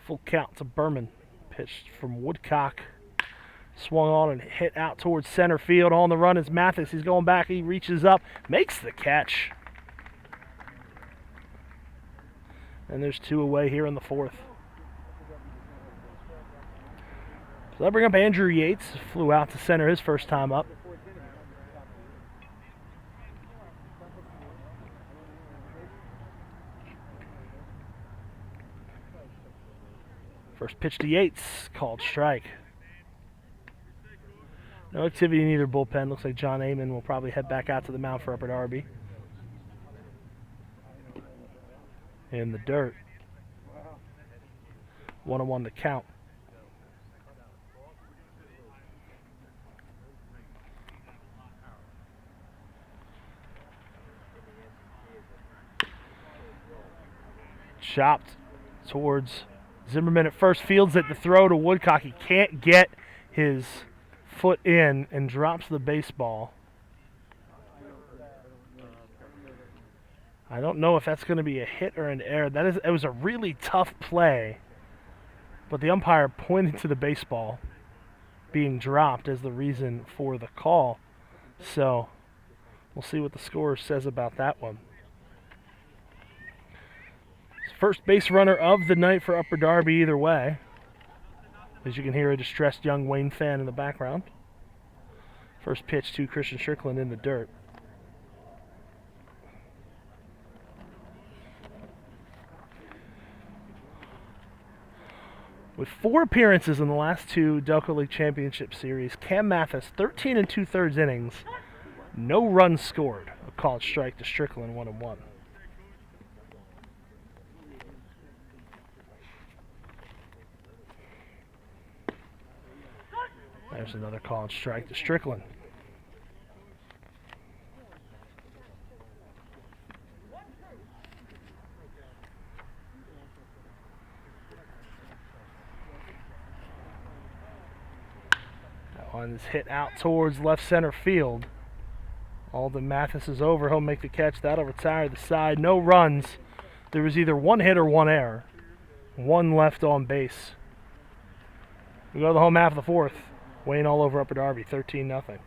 Full count to Berman. Pitched from Woodcock. Swung on and hit out towards center field. On the run is Mathis. He's going back. He reaches up. Makes the catch. And there's 2 away here in the fourth. So that'll bring up Andrew Yates. Flew out to center his first time up. First pitch to Yates. Called strike. No activity in either bullpen. Looks like John Amon will probably head back out to the mound for Upper Darby. In the dirt. 1-1 to count. Chopped towards Zimmerman at first. Fields it. The throw to Woodcock. He can't get his foot in and drops the baseball. I don't know if that's going to be a hit or an error. It was a really tough play, but the umpire pointed to the baseball being dropped as the reason for the call. So we'll see what the scorer says about that one. First base runner of the night for Upper Darby either way. As you can hear a distressed young Wayne fan in the background. First pitch to Christian Strickland in the dirt. With 4 appearances in the last 2 Delco League Championship Series, Cam Mathis, 13 2/3 innings, no runs scored. A called strike to Strickland, 1-1. There's another called strike to Strickland. That one is hit out towards left center field. Alden Mathis is over. He'll make the catch. That'll retire the side. No runs. There was either 1 hit or 1 error. 1 left on base. We go to the home half of the fourth. Wayne all over Upper Darby, 13-0.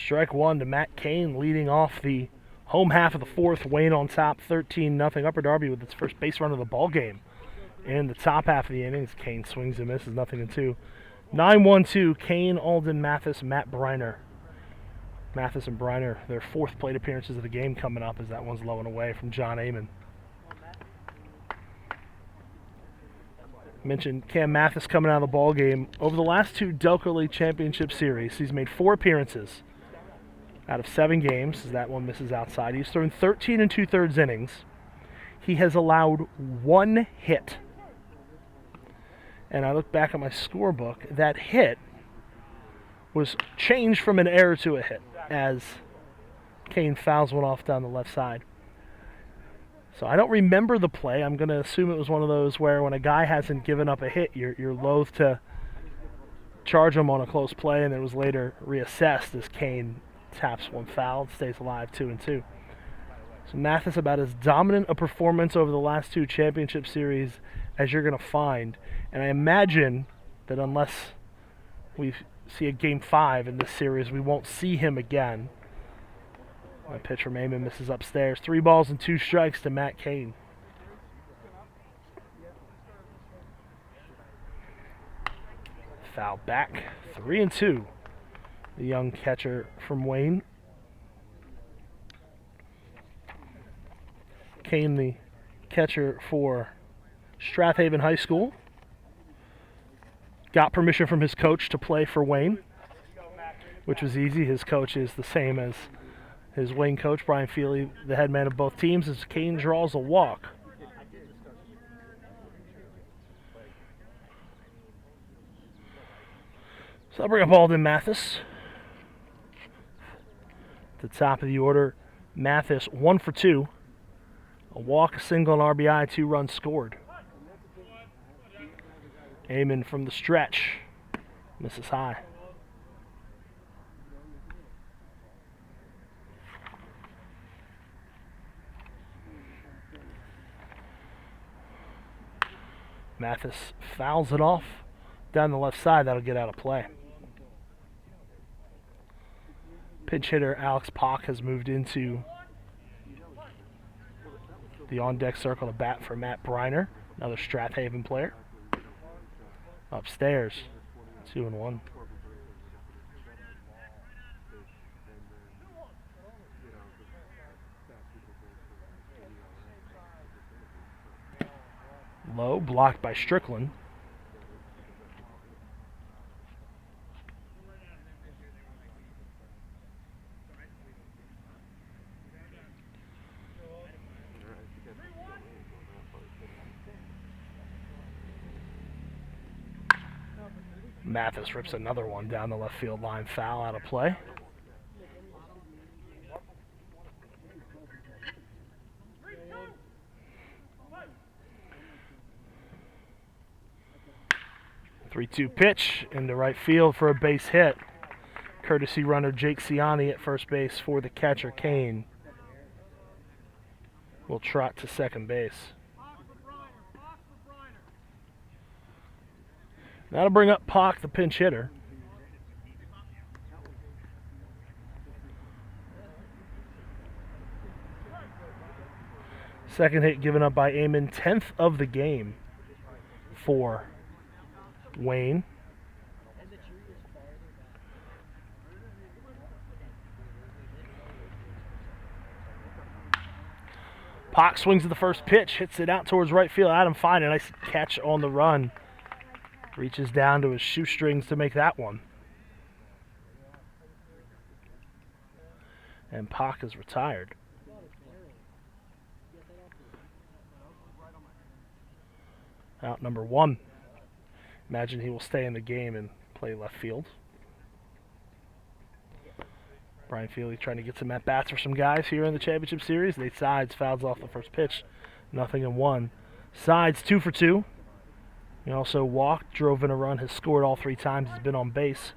Strike one to Matt Kane, leading off the home half of the fourth. Wayne on top, 13-0. Upper Darby with its first base run of the ball game. In the top half of the innings, Kane swings and misses, 0-2. 9-1-2, Kane, Alden, Mathis, Matt Briner. Mathis and Briner, their fourth plate appearances of the game coming up as that one's low and away from John Amon. Mentioned Cam Mathis coming out of the ball game. Over the last two Delco League Championship Series, he's made 4 appearances out of 7 games, as that one misses outside. He's thrown 13 2/3 innings. He has allowed 1 hit. And I look back at my scorebook. That hit was changed from an error to a hit as Kane fouls one off down the left side. So I don't remember the play. I'm going to assume it was one of those where when a guy hasn't given up a hit, you're loath to charge him on a close play, and it was later reassessed as Kane taps one foul, stays alive 2-2. So Mathis about as dominant a performance over the last 2 championship series as you're going to find. And I imagine that unless we see a Game 5 in this series, we won't see him again. My pitch from Amon misses upstairs. 3 balls and 2 strikes to Matt Kane. Foul back, 3-2. The young catcher from Wayne. Kane, the catcher for Strathaven High School. Got permission from his coach to play for Wayne, which was easy. His coach is the same as his Wayne coach, Brian Feely, the head man of both teams, as Kane draws a walk. So I'll bring up Alden Mathis. At the top of the order, Mathis 1 for 2. A walk, a single, and RBI, 2 runs scored. Amon from the stretch. Misses high. Mathis fouls it off down the left side. That'll get out of play. Pinch hitter Alex Pock has moved into the on-deck circle to bat for Matt Briner, another Strathaven player. Upstairs, 2-1. Low, blocked by Strickland. Mathis rips another one down the left field line, foul, out of play. Three-two pitch into right field for a base hit. Courtesy runner Jake Ciani at first base for the catcher Kane. Will trot to second base. That'll bring up Pock, the pinch hitter. Second hit given up by Amon, 10th of the game for Wayne. Pock swings at the first pitch, hits it out towards right field. Adam Fine, a nice catch on the run. Reaches down to his shoestrings to make that one. And Pock is retired. Out number 1. Imagine he will stay in the game and play left field. Brian Feely trying to get some at-bats for some guys here in the championship series. Nate Sides fouls off the first pitch. 0-1. Sides 2 for 2. He also walked, drove in a run, has scored all 3 times he's been on base.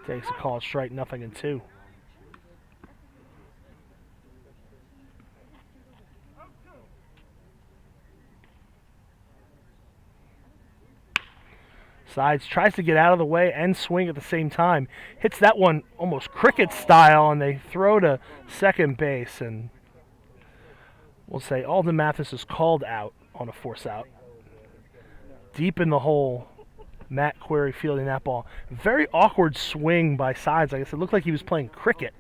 Takes a called strike, 0-2. Sides tries to get out of the way and swing at the same time. Hits that one almost cricket style, and they throw to second base. And we'll say Alden Mathis is called out on a force out. Deep in the hole, Matt Query fielding that ball. Very awkward swing by Sides. I guess it looked like he was playing cricket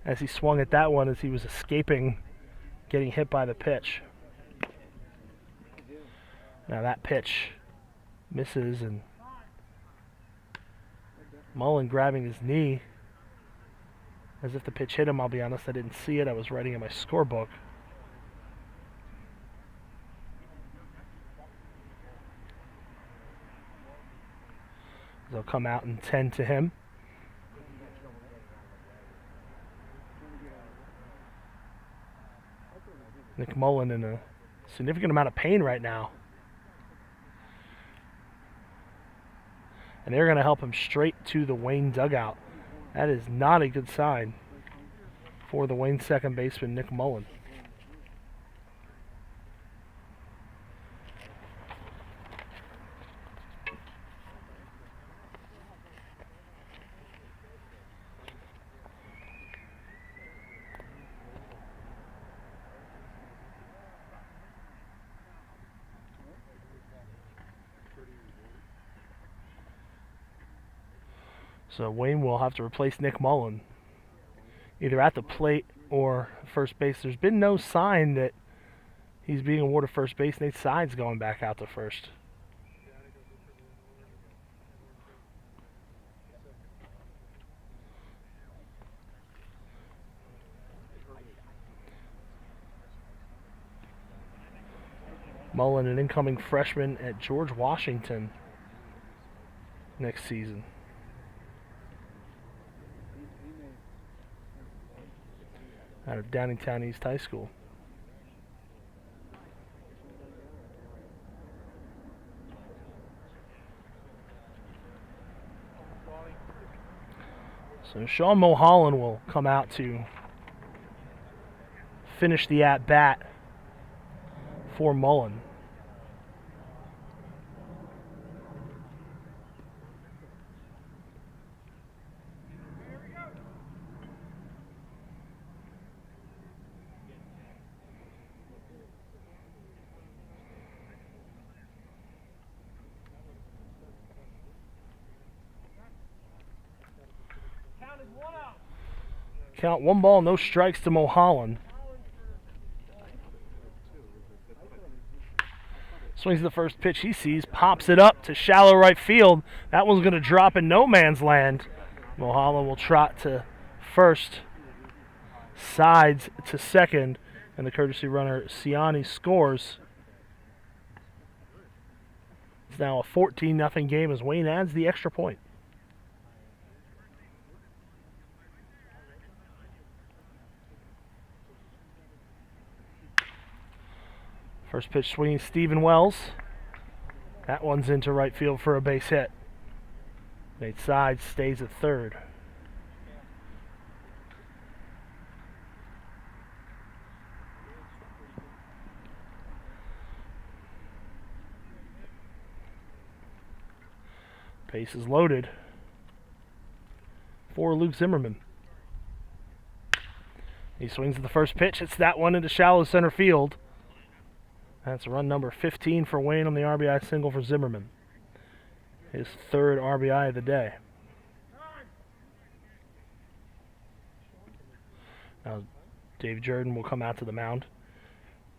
as he swung at that one as he was escaping getting hit by the pitch. Now that pitch misses, and Mullen grabbing his knee as if the pitch hit him. I'll be honest, I didn't see it. I was writing in my scorebook. They'll come out and tend to him. Nick Mullen in a significant amount of pain right now. And they're going to help him straight to the Wayne dugout. That is not a good sign for the Wayne second baseman, Nick Mullen. So Wayne will have to replace Nick Mullen, either at the plate or first base. There's been no sign that he's being awarded first base. Nate Sides going back out to first. Mullen, an incoming freshman at George Washington next season. Out of Downingtown East High School. So Sean Mulholland will come out to finish the at-bat for Mullen. Count 1 ball, no strikes to Mulholland. Swings the first pitch he sees, pops it up to shallow right field. That one's going to drop in no man's land. Mulholland will trot to first, Sides to second, and the courtesy runner Ciani scores. It's now a 14-0 game as Wayne adds the extra point. First pitch swinging Stephen Wells. That one's into right field for a base hit. Nate Sides stays at third. Base is loaded for Luke Zimmerman. He swings at the first pitch. Hits that one into shallow center field. That's run number 15 for Wayne on the RBI single for Zimmerman. His third RBI of the day. Now Dave Jordan will come out to the mound.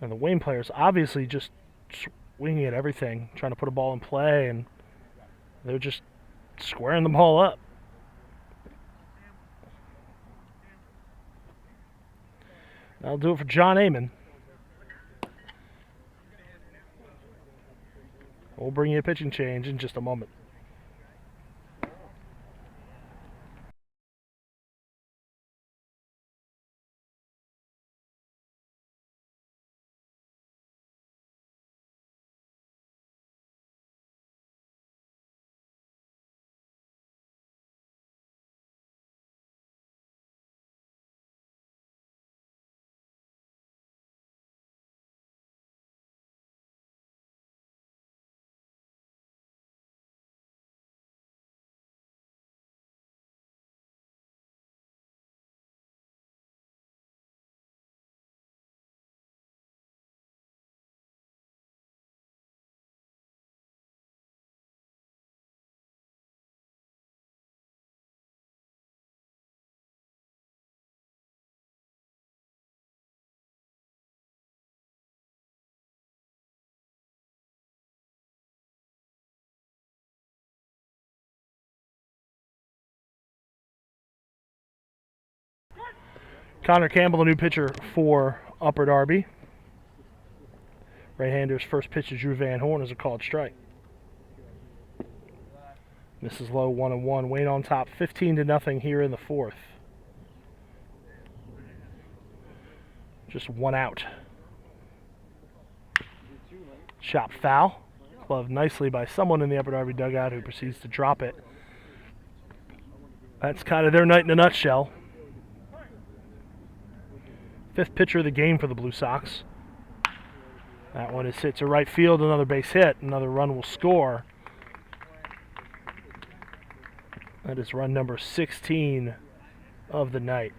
And the Wayne players obviously just swinging at everything, trying to put a ball in play, and they're just squaring the ball up. That'll do it for John Amon. We'll bring you a pitching change in just a moment. Connor Campbell, the new pitcher for Upper Darby. Right-hander's first pitch to Drew Van Horn is a called strike. Misses low, 1-1. Wayne on top, 15-0 here in the fourth. Just one out. Chop foul. Gloved nicely by someone in the Upper Darby dugout who proceeds to drop it. That's kind of their night in a nutshell. Fifth pitcher of the game for the Blue Sox. That one is hit to right field, another base hit. Another run will score. That is run number 16 of the night.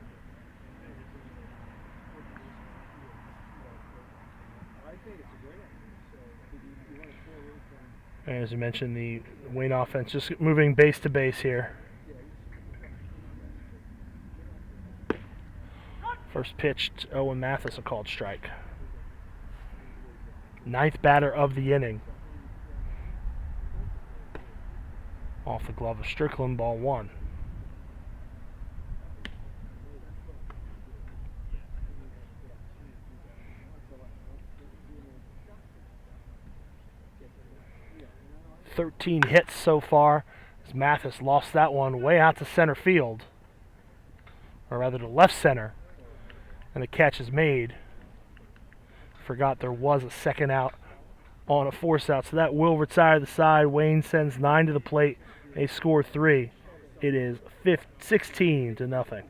As you mentioned, the Wayne offense just moving base to base here. First pitch to Owen Mathis, a called strike. Ninth batter of the inning. Off the glove of Strickland, ball one. "13 hits so far, as Mathis lost that one way out to center field, or rather to left center, and the catch is made. Forgot there was a second out on a force out, so that will retire the side. Wayne sends 9 to the plate. They score 3. It is 16-0.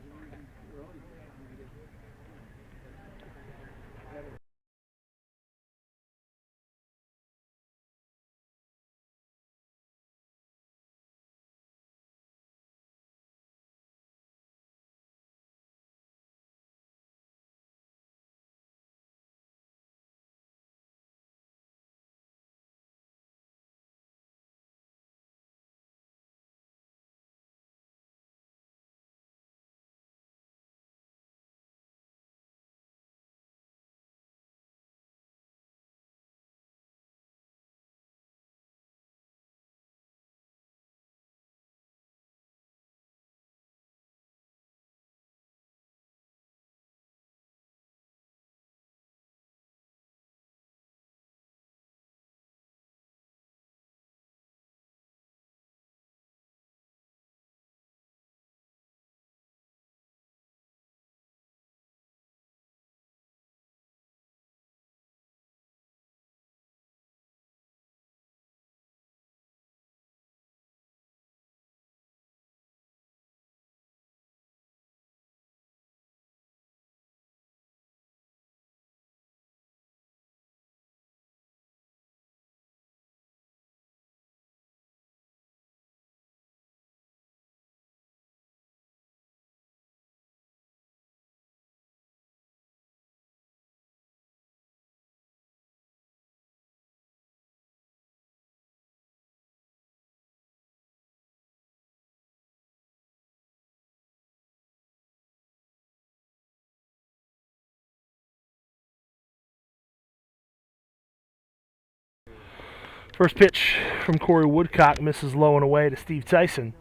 First pitch from Corey Woodcock misses low and away to Steve Tyson.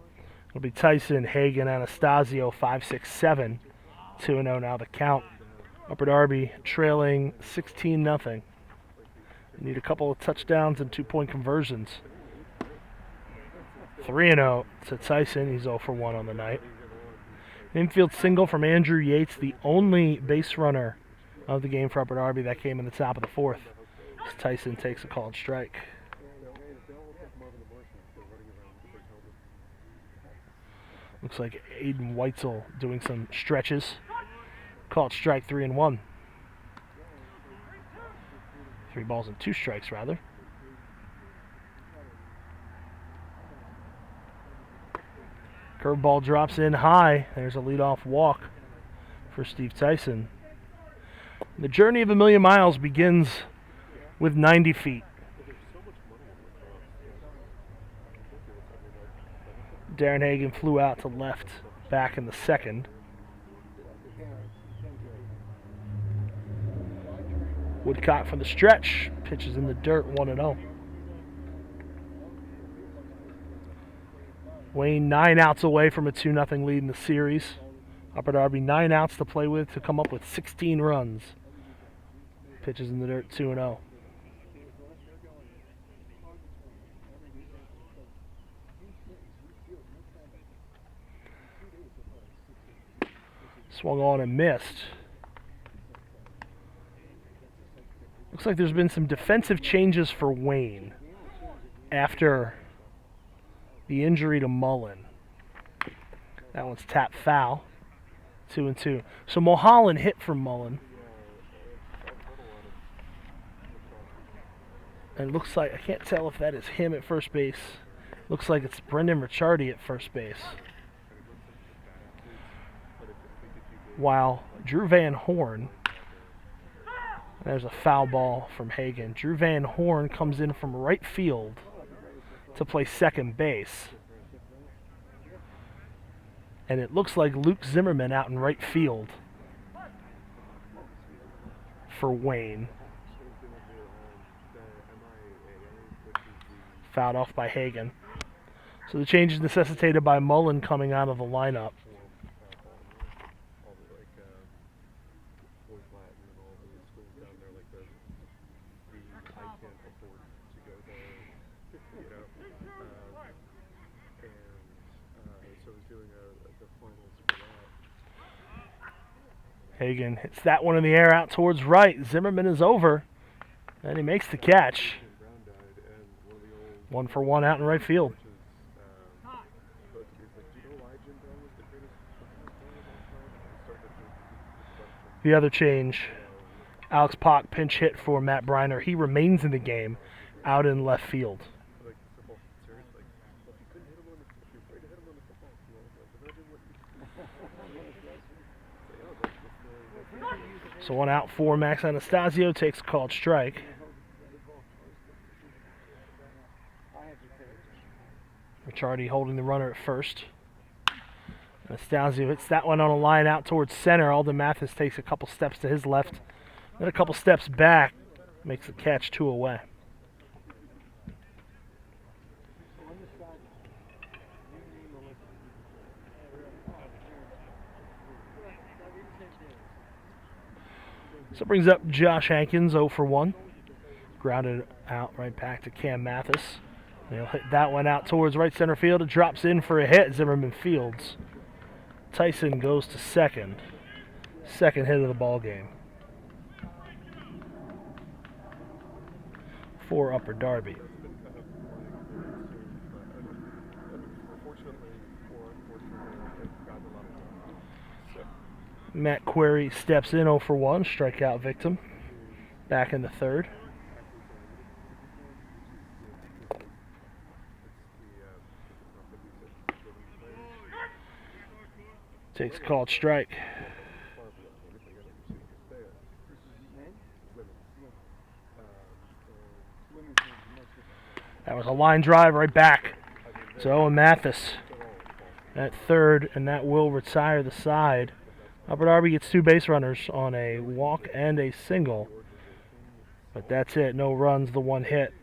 It'll be Tyson, Hagan, Anastasio, 5, 6, 7. 2-0 now the count. Upper Darby trailing 16-0. Need a couple of touchdowns and 2-point conversions. 3-0 to Tyson. He's 0 for 1 on the night. Infield single from Andrew Yates, the only base runner of the game for Upper Darby. That came in the top of the fourth. As Tyson takes a called strike. Looks like Aiden Weitzel doing some stretches. Called strike, 3-1. 3 balls and 2 strikes, rather. Curveball drops in high. There's a leadoff walk for Steve Tyson. The journey of a million miles begins with 90 feet. Darren Hagan flew out to left back in the second. Woodcock from the stretch. Pitches in the dirt, 1-0. Wayne 9 outs away from a 2-0 lead in the series. Upper Darby 9 outs to play with to come up with 16 runs. Pitches in the dirt 2-0. Swung on and missed. Looks like there's been some defensive changes for Wayne after the injury to Mullen. That one's tapped foul. 2-2. So Mulholland hit from Mullen. And it looks like, I can't tell if that is him at first base. Looks like it's Brendan Ricciardi at first base. While Drew Van Horn, there's a foul ball from Hagen. Drew Van Horn comes in from right field to play second base. And it looks like Luke Zimmerman out in right field for Wayne. Fouled off by Hagen. So the change is necessitated by Mullen coming out of the lineup. Hagen hits that one in the air out towards right. Zimmerman is over, and he makes the catch. 1 for 1 out in right field. The other change, Alex Pock pinch hit for Matt Briner. He remains in the game out in left field. So 1 out for Max Anastasio, takes a called strike. Ricciardi holding the runner at first. Anastasio hits that one on a line out towards center. Alden Mathis takes a couple steps to his left, then a couple steps back, makes the catch 2 away. So it brings up Josh Hankins, 0 for 1. Grounded out right back to Cam Mathis. He'll hit that one out towards right center field. It drops in for a hit. Zimmerman fields. Tyson goes to second. Second hit of the ball game for Upper Darby. Matt Query steps in 0 for 1, strikeout victim. Back in the third. Takes a called strike. That was a line drive right back to Owen Mathis at third, and that will retire the side. Upper Darby gets 2 base runners on a walk and a single. But that's it. No runs, the 1 hit.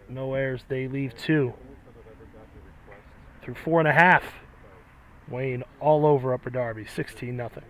No errors. They leave 2. Through 4.5. Wayne all over Upper Darby, 16-0.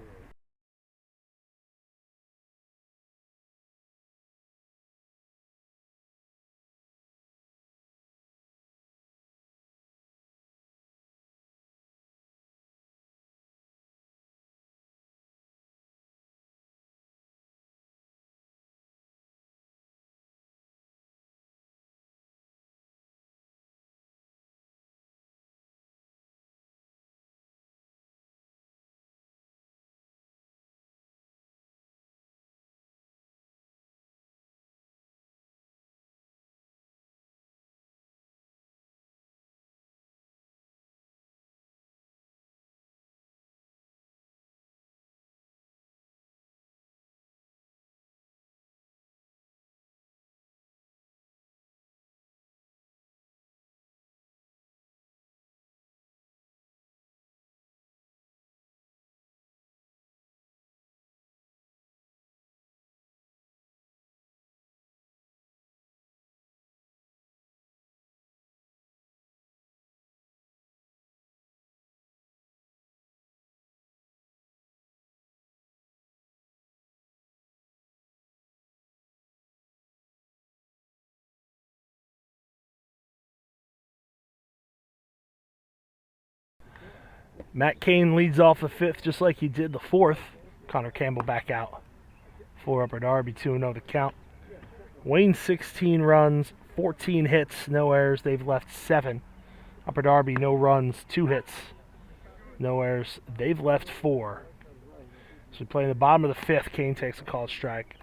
Matt Kane leads off the fifth just like he did the fourth. Connor Campbell back out for Upper Darby, 2-0 the count. Wayne 16 runs, 14 hits, no errors. They've left 7. Upper Darby, no runs, 2 hits, no errors. They've left 4. So we play in the bottom of the fifth. Kane takes a called strike.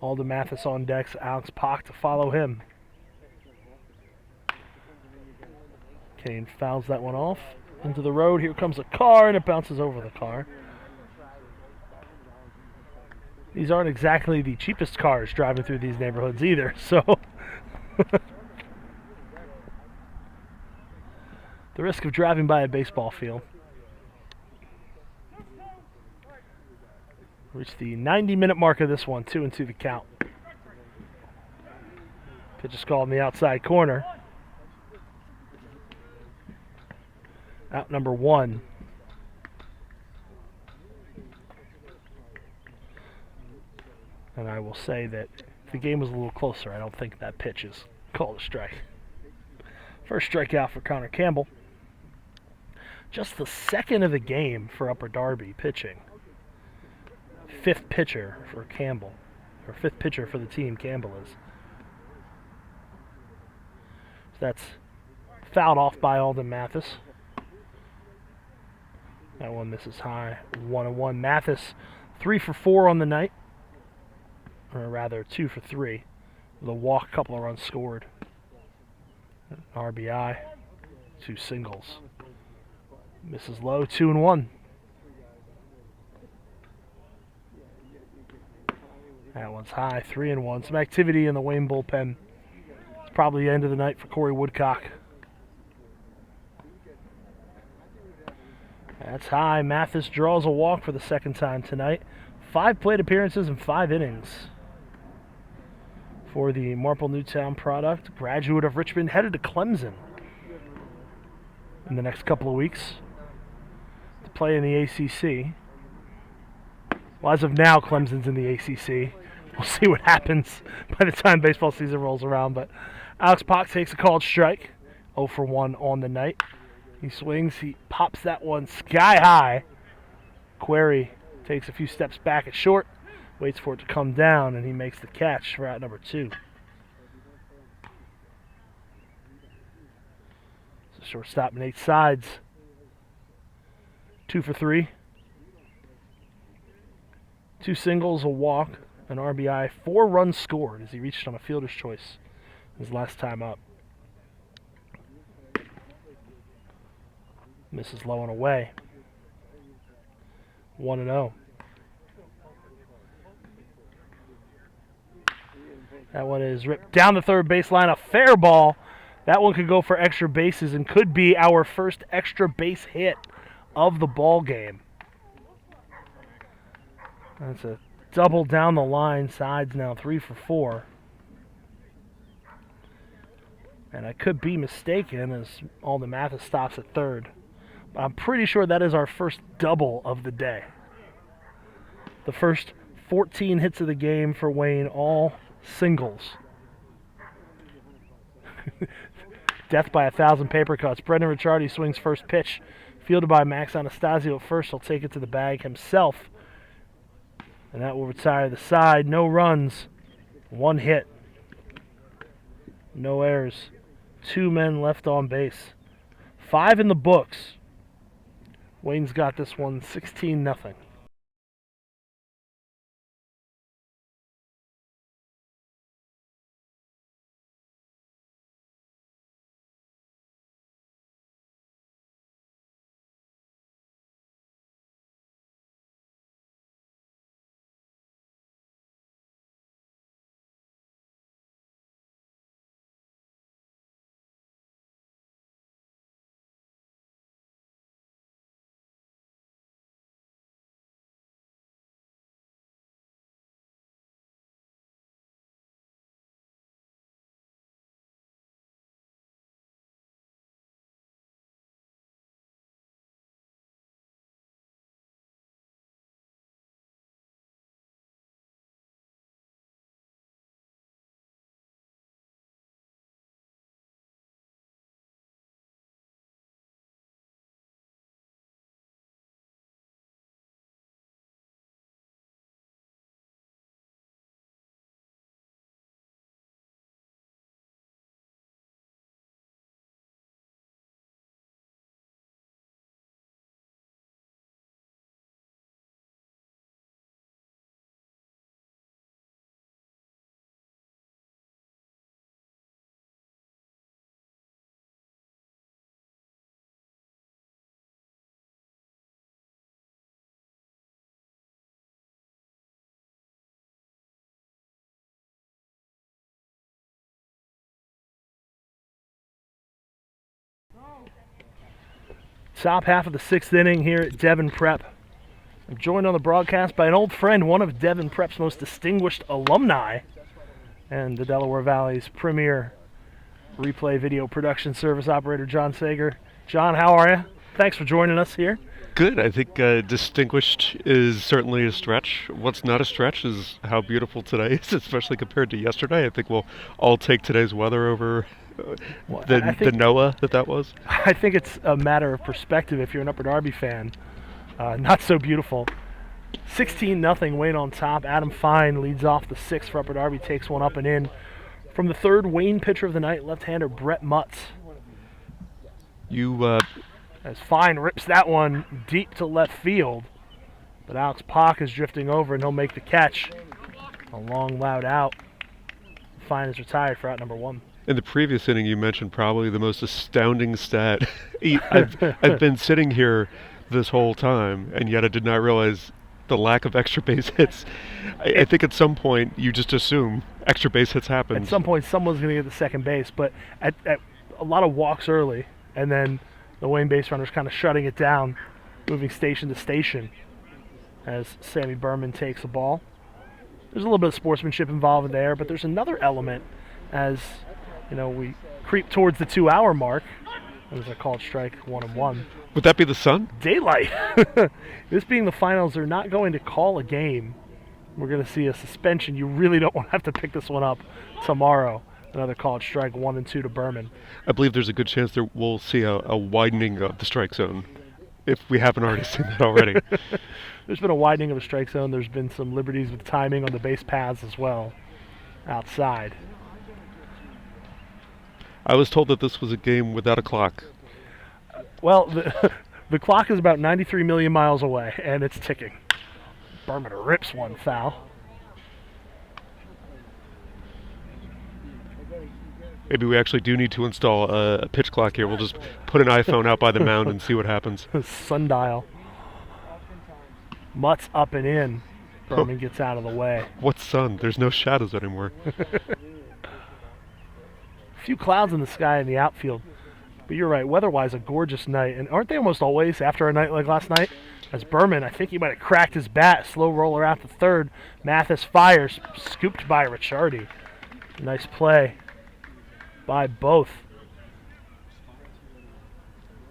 Alden Mathis on decks. Alex Pock to follow him. Kane fouls that one off into the road. Here comes a car, and it bounces over the car. These aren't exactly the cheapest cars driving through these neighborhoods either, so the risk of driving by a baseball field. Reach the 90-minute mark of this one, 2-2 the count. Pitch is called in the outside corner. Out number 1. And I will say that if the game was a little closer, I don't think that pitch is called a strike. First strikeout for Connor Campbell. Just the second of the game for Upper Darby pitching. 5th pitcher for Campbell, or 5th pitcher for the team, Campbell is. So that's fouled off by Alden Mathis. That one misses high, 1-1. Mathis 3 for 4 on the night, or rather 2 for 3, with a walk, couple of runs scored. An RBI, 2 singles. Misses low, 2-1. That one's high, 3-1. Some activity in the Wayne bullpen. It's probably the end of the night for Corey Woodcock. That's high. Mathis draws a walk for the second time tonight. 5 plate appearances and 5 innings for the Marple Newtown product. Graduate of Richmond, headed to Clemson in the next couple of weeks to play in the ACC. Well, as of now, Clemson's in the ACC. We'll see what happens by the time baseball season rolls around. But Alex Pock takes a called strike. 0 for 1 on the night. He swings. He pops that one sky high. Query takes a few steps back at short. Waits for it to come down, and he makes the catch for out number 2. So shortstop Nate Sides. 2 for 3. 2 singles, a walk, an RBI, 4 runs scored as he reached on a fielder's choice his last time up. Misses low and away. 1-0. That one is ripped down the third baseline. A fair ball. That one could go for extra bases and could be our first extra base hit of the ball game. That's a double down the line. Sides now 3 for 4. And I could be mistaken as Alden Mathis stops at third. But I'm pretty sure that is our first double of the day. The first 14 hits of the game for Wayne, all singles. Death by 1,000 paper cuts. Brendan Ricciardi swings first pitch. Fielded by Max Anastasio at first. He'll take it to the bag himself. And that will retire the side. No runs. 1 hit. No errors. 2 men left on base. 5 in the books. Wayne's got this one 16-0. Top half of the 6th inning here at Devon Prep. I'm joined on the broadcast by an old friend, one of Devon Prep's most distinguished alumni, and the Delaware Valley's premier replay video production service operator, John Sager. John, how are you? Thanks for joining us here. Good. I think distinguished is certainly a stretch. What's not a stretch is how beautiful today is, especially compared to yesterday. I think we'll all take today's weather over the Noah that was. I think it's a matter of perspective if you're an Upper Darby fan. Not so beautiful. 16-0, Wayne on top. Adam Fine leads off the 6th for Upper Darby, takes one up and in. From the 3rd, Wayne pitcher of the night, left-hander Brett Mutz. As Fine rips that one deep to left field. But Alex Pock is drifting over, and he'll make the catch. A long, loud out. Fine is retired for out number 1. In the previous inning, you mentioned probably the most astounding stat. I've been sitting here this whole time, and yet I did not realize the lack of extra base hits. I think at some point you just assume extra base hits happen. At some point someone's going to get the second base, but at a lot of walks early, and then the Wayne base runner's kind of shutting it down, moving station to station as Sammy Berman takes the ball. There's a little bit of sportsmanship involved there, but there's another element as we creep towards the 2-hour mark. There's a called strike, 1-1. Would that be the sun? Daylight. This being the finals, they're not going to call a game. We're going to see a suspension. You really don't want to have to pick this one up tomorrow. Another called strike, 1 and 2 to Berman. I believe there's a good chance that we'll see a widening of the strike zone, if we haven't already seen that already. There's been a widening of the strike zone. There's been some liberties with timing on the base paths as well outside. I was told that this was a game without a clock. Well, the clock is about 93 million miles away, and it's ticking. Berman rips one foul. Maybe we actually do need to install a pitch clock here. We'll just put an iPhone out by the mound and see what happens. Sundial. Mutz up and in. Berman gets out of the way. What sun? There's no shadows anymore. A few clouds in the sky in the outfield. But you're right, weather-wise, a gorgeous night. And aren't they almost always after a night like last night? As Berman, I think he might have cracked his bat. Slow roller out to 3rd. Mathis fires, scooped by Ricciardi. Nice play by both.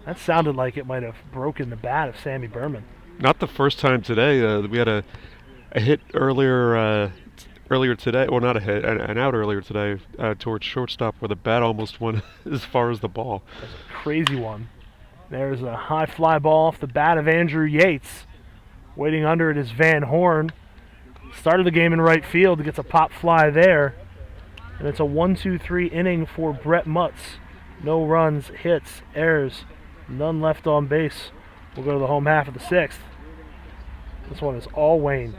That sounded like it might have broken the bat of Sammy Berman. Not the first time today. We had a hit earlier today, or not a hit, an out earlier today towards shortstop where the bat almost went as far as the ball. That's a crazy one. There's a high fly ball off the bat of Andrew Yates. Waiting under it is Van Horn. Started the game in right field, gets a pop fly there. And it's a 1-2-3 inning for Brett Mutz. No runs, hits, errors, none left on base. We'll go to the home half of the 6th. This one is all Wayne.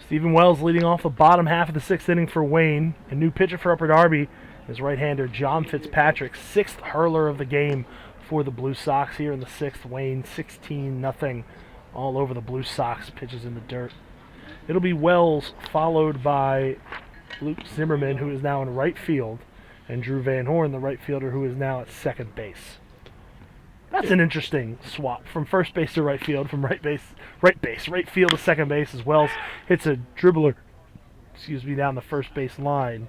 Stephen Wells leading off the bottom half of the sixth inning for Wayne. A new pitcher for Upper Darby is right-hander John Fitzpatrick, sixth hurler of the game for the Blue Sox here in the sixth. Wayne 16-0 all over the Blue Sox, pitches in the dirt. It'll be Wells followed by Luke Zimmerman, who is now in right field, and Drew Van Horn, the right fielder, who is now at second base. That's an interesting swap from first base to right field, from right field to second base, as Wells hits a dribbler, down the first base line.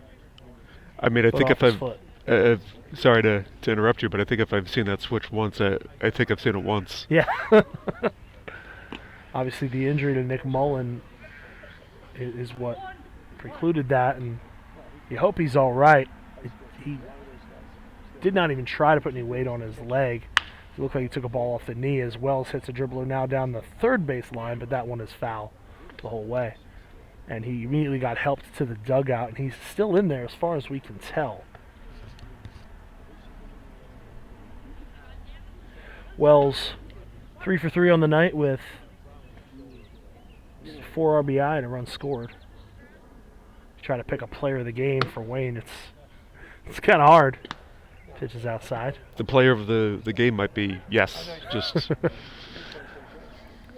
I mean, I think if I've, sorry to interrupt you, but I think if I've seen that switch once, I think I've seen it once. Yeah. Obviously, the injury to Nick Mullen is what precluded that, and you hope he's all right. He did not even try to put any weight on his leg. It looked like he took a ball off the knee as Wells hits a dribbler now down the third base line, but that one is foul the whole way. And he immediately got helped to the dugout, and he's still in there as far as we can tell. Wells 3 for 3 on the night with 4 RBI and a run scored. Try to pick a player of the game for Wayne. It's kind of hard. Pitches outside. The player of the game might be, yes, just...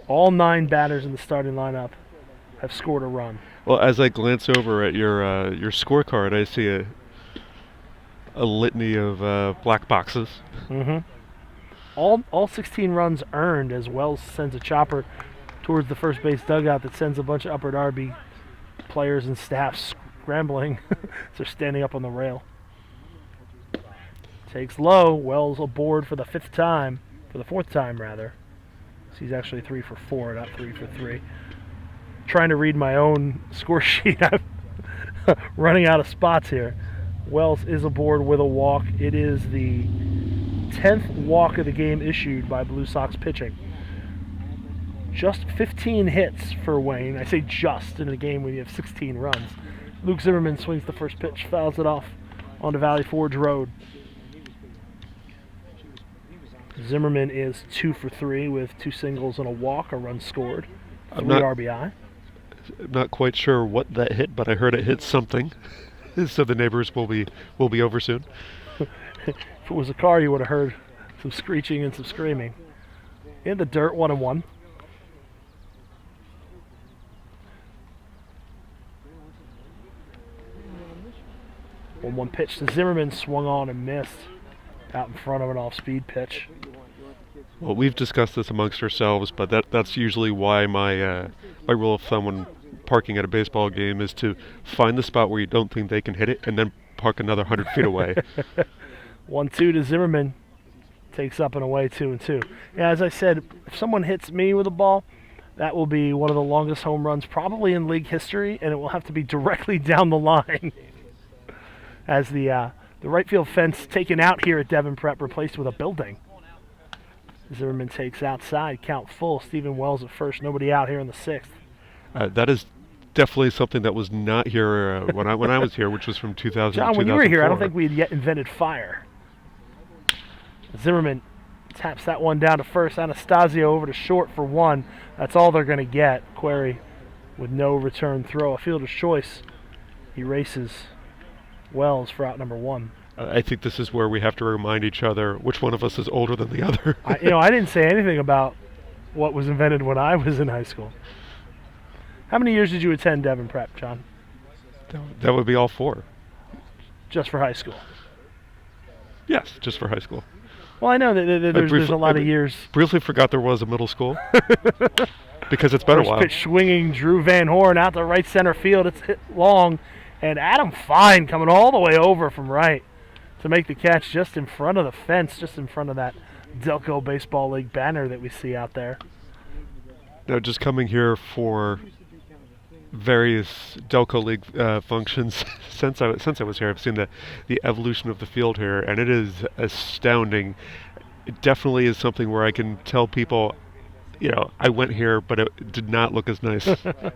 All 9 batters in the starting lineup have scored a run. Well, as I glance over at your scorecard, I see a litany of black boxes. Mm-hmm. All 16 runs earned as Wells sends a chopper towards the first base dugout that sends a bunch of Upper Darby players and staff scrambling. So they're standing up on the rail. Takes low. Wells aboard for the fourth time. So he's actually 3 for 4, not 3 for 3. Trying to read my own score sheet. I'm running out of spots here. Wells is aboard with a walk. It is the 10th walk of the game issued by Blue Sox pitching. Just 15 hits for Wayne. I say just in a game when you have 16 runs. Luke Zimmerman swings the first pitch, fouls it off onto Valley Forge Road. Zimmerman is 2 for 3 with 2 singles and a walk, a run scored, 3 RBI. I'm not quite sure what that hit, but I heard it hit something. So the neighbors will be over soon. If it was a car, you would have heard some screeching and some screaming. In the dirt, 1-1. One pitch to Zimmerman, swung on and missed out in front of an off-speed pitch. Well, we've discussed this amongst ourselves, but that's usually why my rule of thumb when parking at a baseball game is to find the spot where you don't think they can hit it and then park another 100 feet away. 1-2 to Zimmerman. Takes up and away, 2-2. Yeah, as I said, if someone hits me with a ball, that will be one of the longest home runs probably in league history, and it will have to be directly down the line. As the right field fence taken out here at Devon Prep replaced with a building. Zimmerman takes outside, count full. Stephen Wells at first, nobody out here in the sixth. That is definitely something that was not here when I was here, which was from 2000 John, to when you were here, I don't 2004. think we had yet invented fire. Zimmerman taps that one down to first. Anastasio over to short for 1. That's all they're going to get. Query with no return throw. A fielder's choice. He races Wells for out number 1. I think this is where we have to remind each other which one of us is older than the other. I didn't say anything about what was invented when I was in high school. How many years did you attend Devon Prep, John? That would be all 4. Just for high school? Yes, just for high school. Well, I know that there's a lot of years. Briefly forgot there was a middle school because it's been a while. First pitch swinging, Drew Van Horn out to right center field. It's hit long, and Adam Fine coming all the way over from right to make the catch just in front of the fence, just in front of that Delco Baseball League banner that we see out there. Now, just coming here for various Delco League functions since I was here, I've seen the evolution of the field here, and it is astounding. It definitely is something where I can tell people, I went here, but it did not look as nice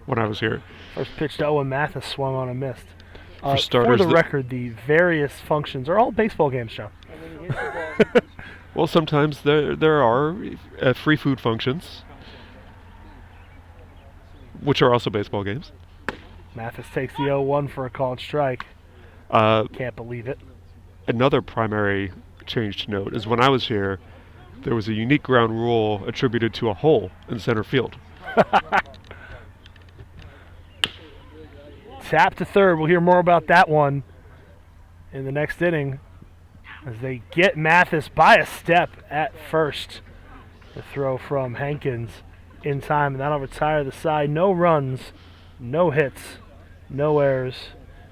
when I was here. First pitch to Owen Mathis, swung on and missed. For starters, for the record, the various functions are all baseball games, John. Well, sometimes there are free food functions, which are also baseball games. Mathis takes the 0-1 for a called strike. Uh, Can't believe it. Another primary change to note is when I was here, there was a unique ground rule attributed to a hole in center field. Tap to third. We'll hear more about that one in the next inning as they get Mathis by a step at first. The throw from Hankins in time, and that'll retire the side. No runs, no hits, no errors.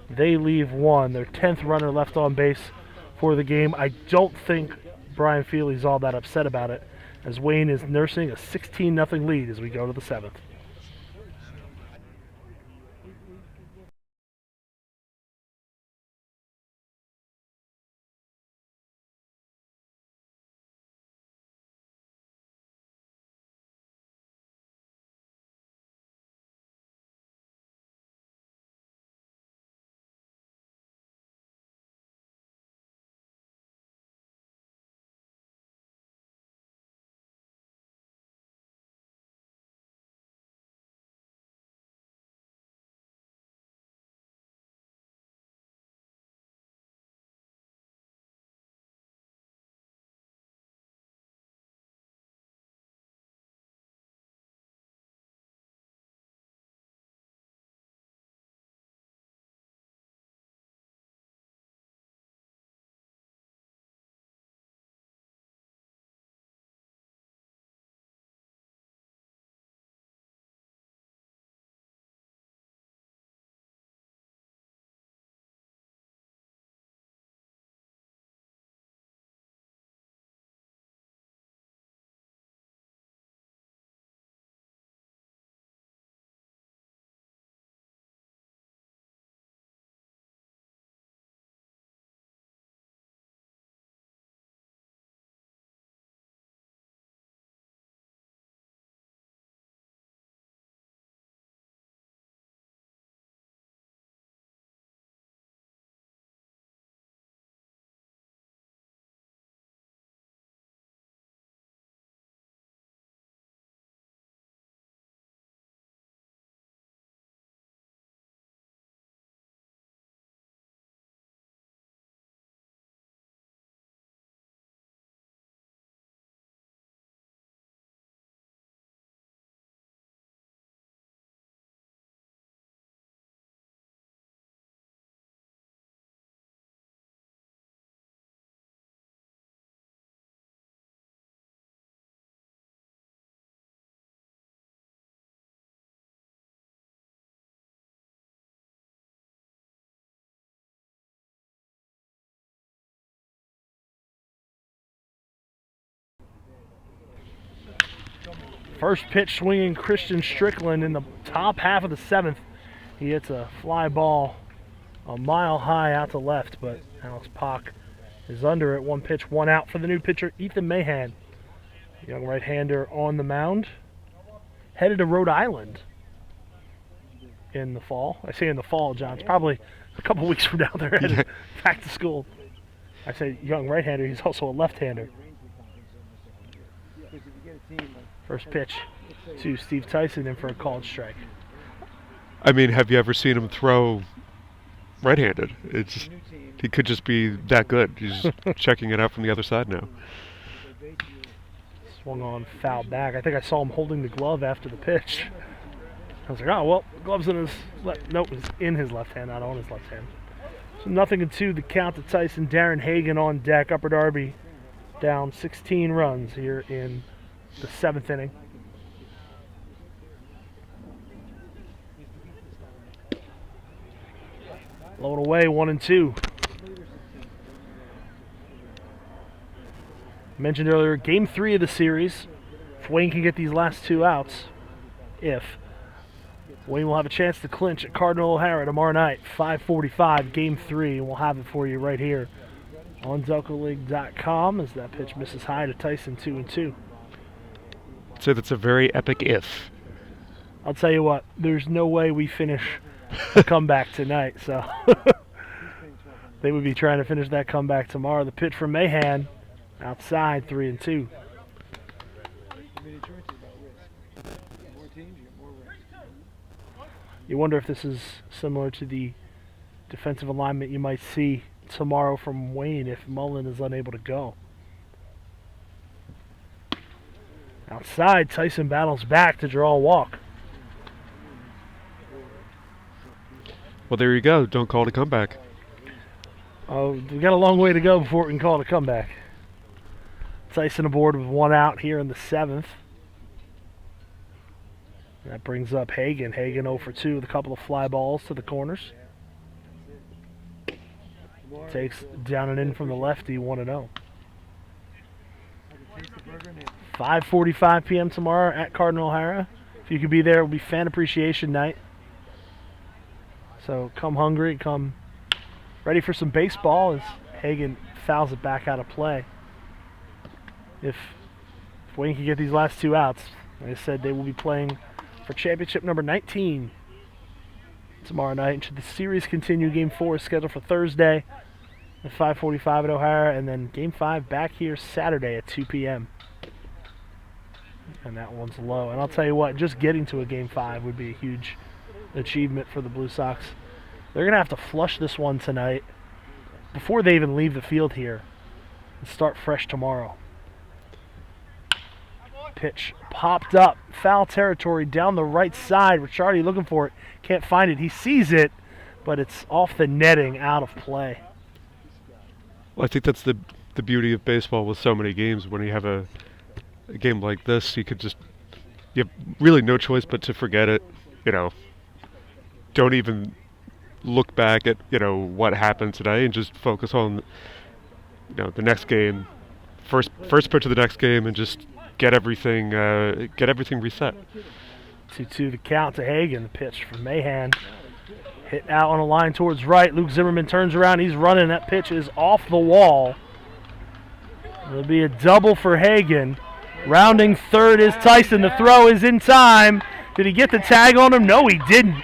They leave one. Their 10th runner left on base for the game. I don't think Brian Feely's all that upset about it, as Wayne is nursing a 16-0 lead as we go to the 7th. First pitch swinging Christian Strickland in the top half of the 7th. He hits a fly ball a mile high out to left, but Alex Pock is under it. 1 pitch, 1 out for the new pitcher, Ethan Mahan. Young right-hander on the mound. Headed to Rhode Island in the fall. I say in the fall, John. It's probably a couple weeks from now they're headed back to school. I say young right-hander. He's also a left-hander. First pitch to Steve Tyson in for a called strike. I mean, have you ever seen him throw right-handed? He could just be that good. He's checking it out from the other side now. Swung on, foul back. I think I saw him holding the glove after the pitch. I was like, oh, well, glove's in his left. Nope, it's in his left hand, not on his left hand. So 0-2, the count to Tyson. Darren Hagan on deck. Upper Darby down 16 runs here in the 7th inning. Low and away, 1-2. Mentioned earlier, game 3 of the series. If Wayne can get these last 2 outs, Wayne will have a chance to clinch at Cardinal O'Hara tomorrow night, 5:45, game 3, and we'll have it for you right here on DelcoLeague.com as that pitch misses high to Tyson, 2-2. So that's a very epic if. I'll tell you what, there's no way we finish a comeback tonight, so they would be trying to finish that comeback tomorrow. The pitch from Mahan, outside, 3-2. You wonder if this is similar to the defensive alignment you might see tomorrow from Wayne if Mullen is unable to go. Outside, Tyson battles back to draw a walk. Well, there you go. Don't call it a comeback. Oh, we got a long way to go before we can call it a comeback. Tyson aboard with 1 out here in the 7th. That brings up Hagan. Hagan 0 for 2 with a couple of fly balls to the corners. Takes down and in from the lefty, 1-0. 5:45 p.m. tomorrow at Cardinal O'Hara. If you could be there, it will be fan appreciation night. So come hungry, come ready for some baseball as Hagan fouls it back out of play. If Wayne can get these last 2 outs, like I said, they will be playing for championship number 19 tomorrow night. And should the series continue, Game 4 is scheduled for Thursday at 5:45 at O'Hara, and then Game 5 back here Saturday at 2 p.m. And that one's low. And I'll tell you what, just getting to a Game 5 would be a huge achievement for the Blue Sox. They're going to have to flush this one tonight before they even leave the field here and start fresh tomorrow. Pitch popped up, foul territory down the right side. Ricciardi looking for it, can't find it. He sees it, but it's off the netting, out of play. Well, I think that's the beauty of baseball with so many games. When you have a game like this, you have really no choice but to forget it. Don't even look back at what happened today and just focus on the next game, first pitch of the next game, and just get everything reset. 2-2 the count to Hagan. The pitch from Mahan. Hit out on a line towards right. Luke Zimmerman turns around. He's running. That pitch is off the wall. It'll be a double for Hagan. Rounding third is Tyson. The throw is in time. Did he get the tag on him? No, he didn't.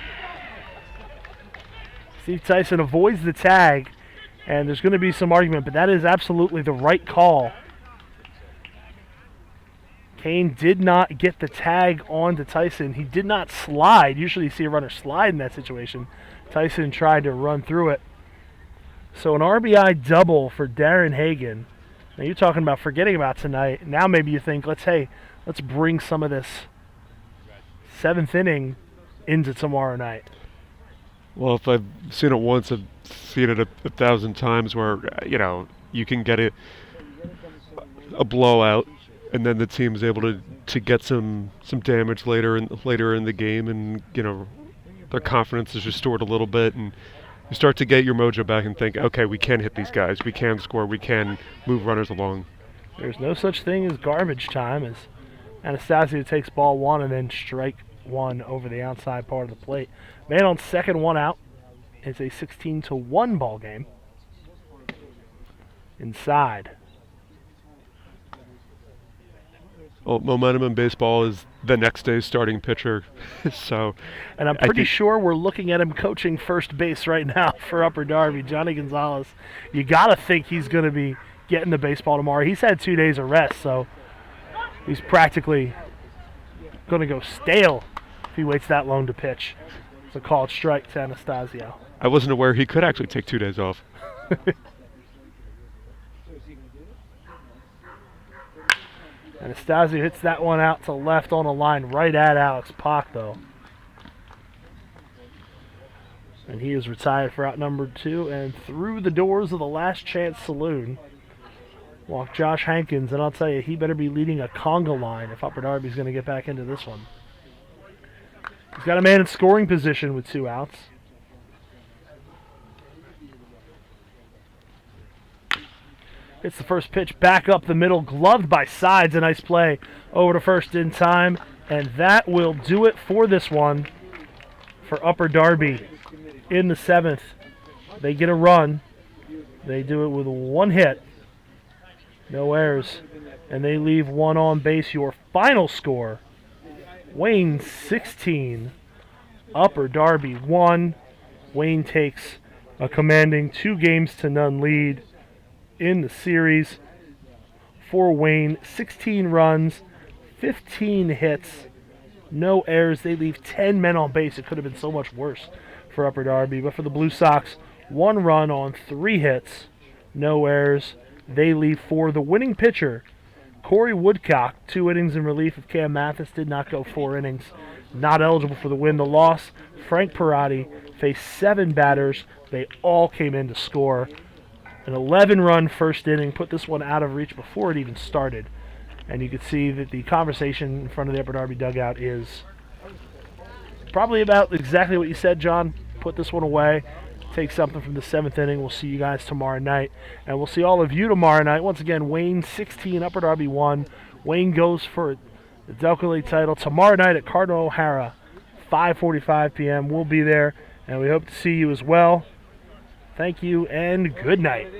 Steve Tyson avoids the tag, and there's going to be some argument, but that is absolutely the right call. Kane did not get the tag on to Tyson. He did not slide. Usually you see a runner slide in that situation. Tyson tried to run through it. So an RBI double for Darren Hagan. Now you're talking about forgetting about tonight. Now maybe you think, let's bring some of this 7th inning into tomorrow night. Well, if I've seen it once, I've seen it a 1,000 times where, you can get a blowout, and then the team's able to get some damage later in the game, and their confidence is restored a little bit, and you start to get your mojo back and think, okay, we can hit these guys, we can score, we can move runners along. There's no such thing as garbage time, as Anastasio takes ball 1 and then strike 1 over the outside part of the plate. Man on second, 1 out. It's a 16-1 ball game. Inside. Well, momentum in baseball is the next day's starting pitcher. And I'm pretty sure we're looking at him coaching first base right now for Upper Darby, Johnny Gonzalez. You got to think he's going to be getting the baseball tomorrow. He's had 2 days of rest, so he's practically going to go stale if he waits that long to pitch. It's a called strike to Anastasio. I wasn't aware he could actually take 2 days off. Anastasio hits that one out to left on a line right at Alex Pock, though. And he is retired for out number 2, and through the doors of the Last Chance Saloon walk Josh Hankins, and I'll tell you, he better be leading a conga line if Upper Darby's going to get back into this one. He's got a man in scoring position with 2 outs. It's the first pitch back up the middle, gloved by Sides. A nice play over to first in time, and that will do it for this one for Upper Darby in the 7th. They get a run. They do it with 1 hit, no errors, and they leave 1 on base. Your final score, Wayne 16, Upper Darby 1. Wayne takes a commanding 2-0 lead in the series. For Wayne, 16 runs, 15 hits, No errors. They leave 10 men on base. It could have been so much worse for Upper Darby. But for the Blue Sox, 1 run on 3 hits. No errors. They leave 4. The winning pitcher, Corey Woodcock, 2 innings in relief of Cam Mathis, did not go 4 innings. Not eligible for the win. The loss, Frank Perotti faced 7 batters. They all came in to score. An 11-run first inning put this one out of reach before it even started. And you can see that the conversation in front of the Upper Darby dugout is probably about exactly what you said, John. Put this one away. Take something from the 7th inning. We'll see you guys tomorrow night. And we'll see all of you tomorrow night. Once again, Wayne 16, Upper Darby 1. Wayne goes for the Delco League title tomorrow night at Cardinal O'Hara, 5:45 p.m. We'll be there, and we hope to see you as well. Thank you, and good night.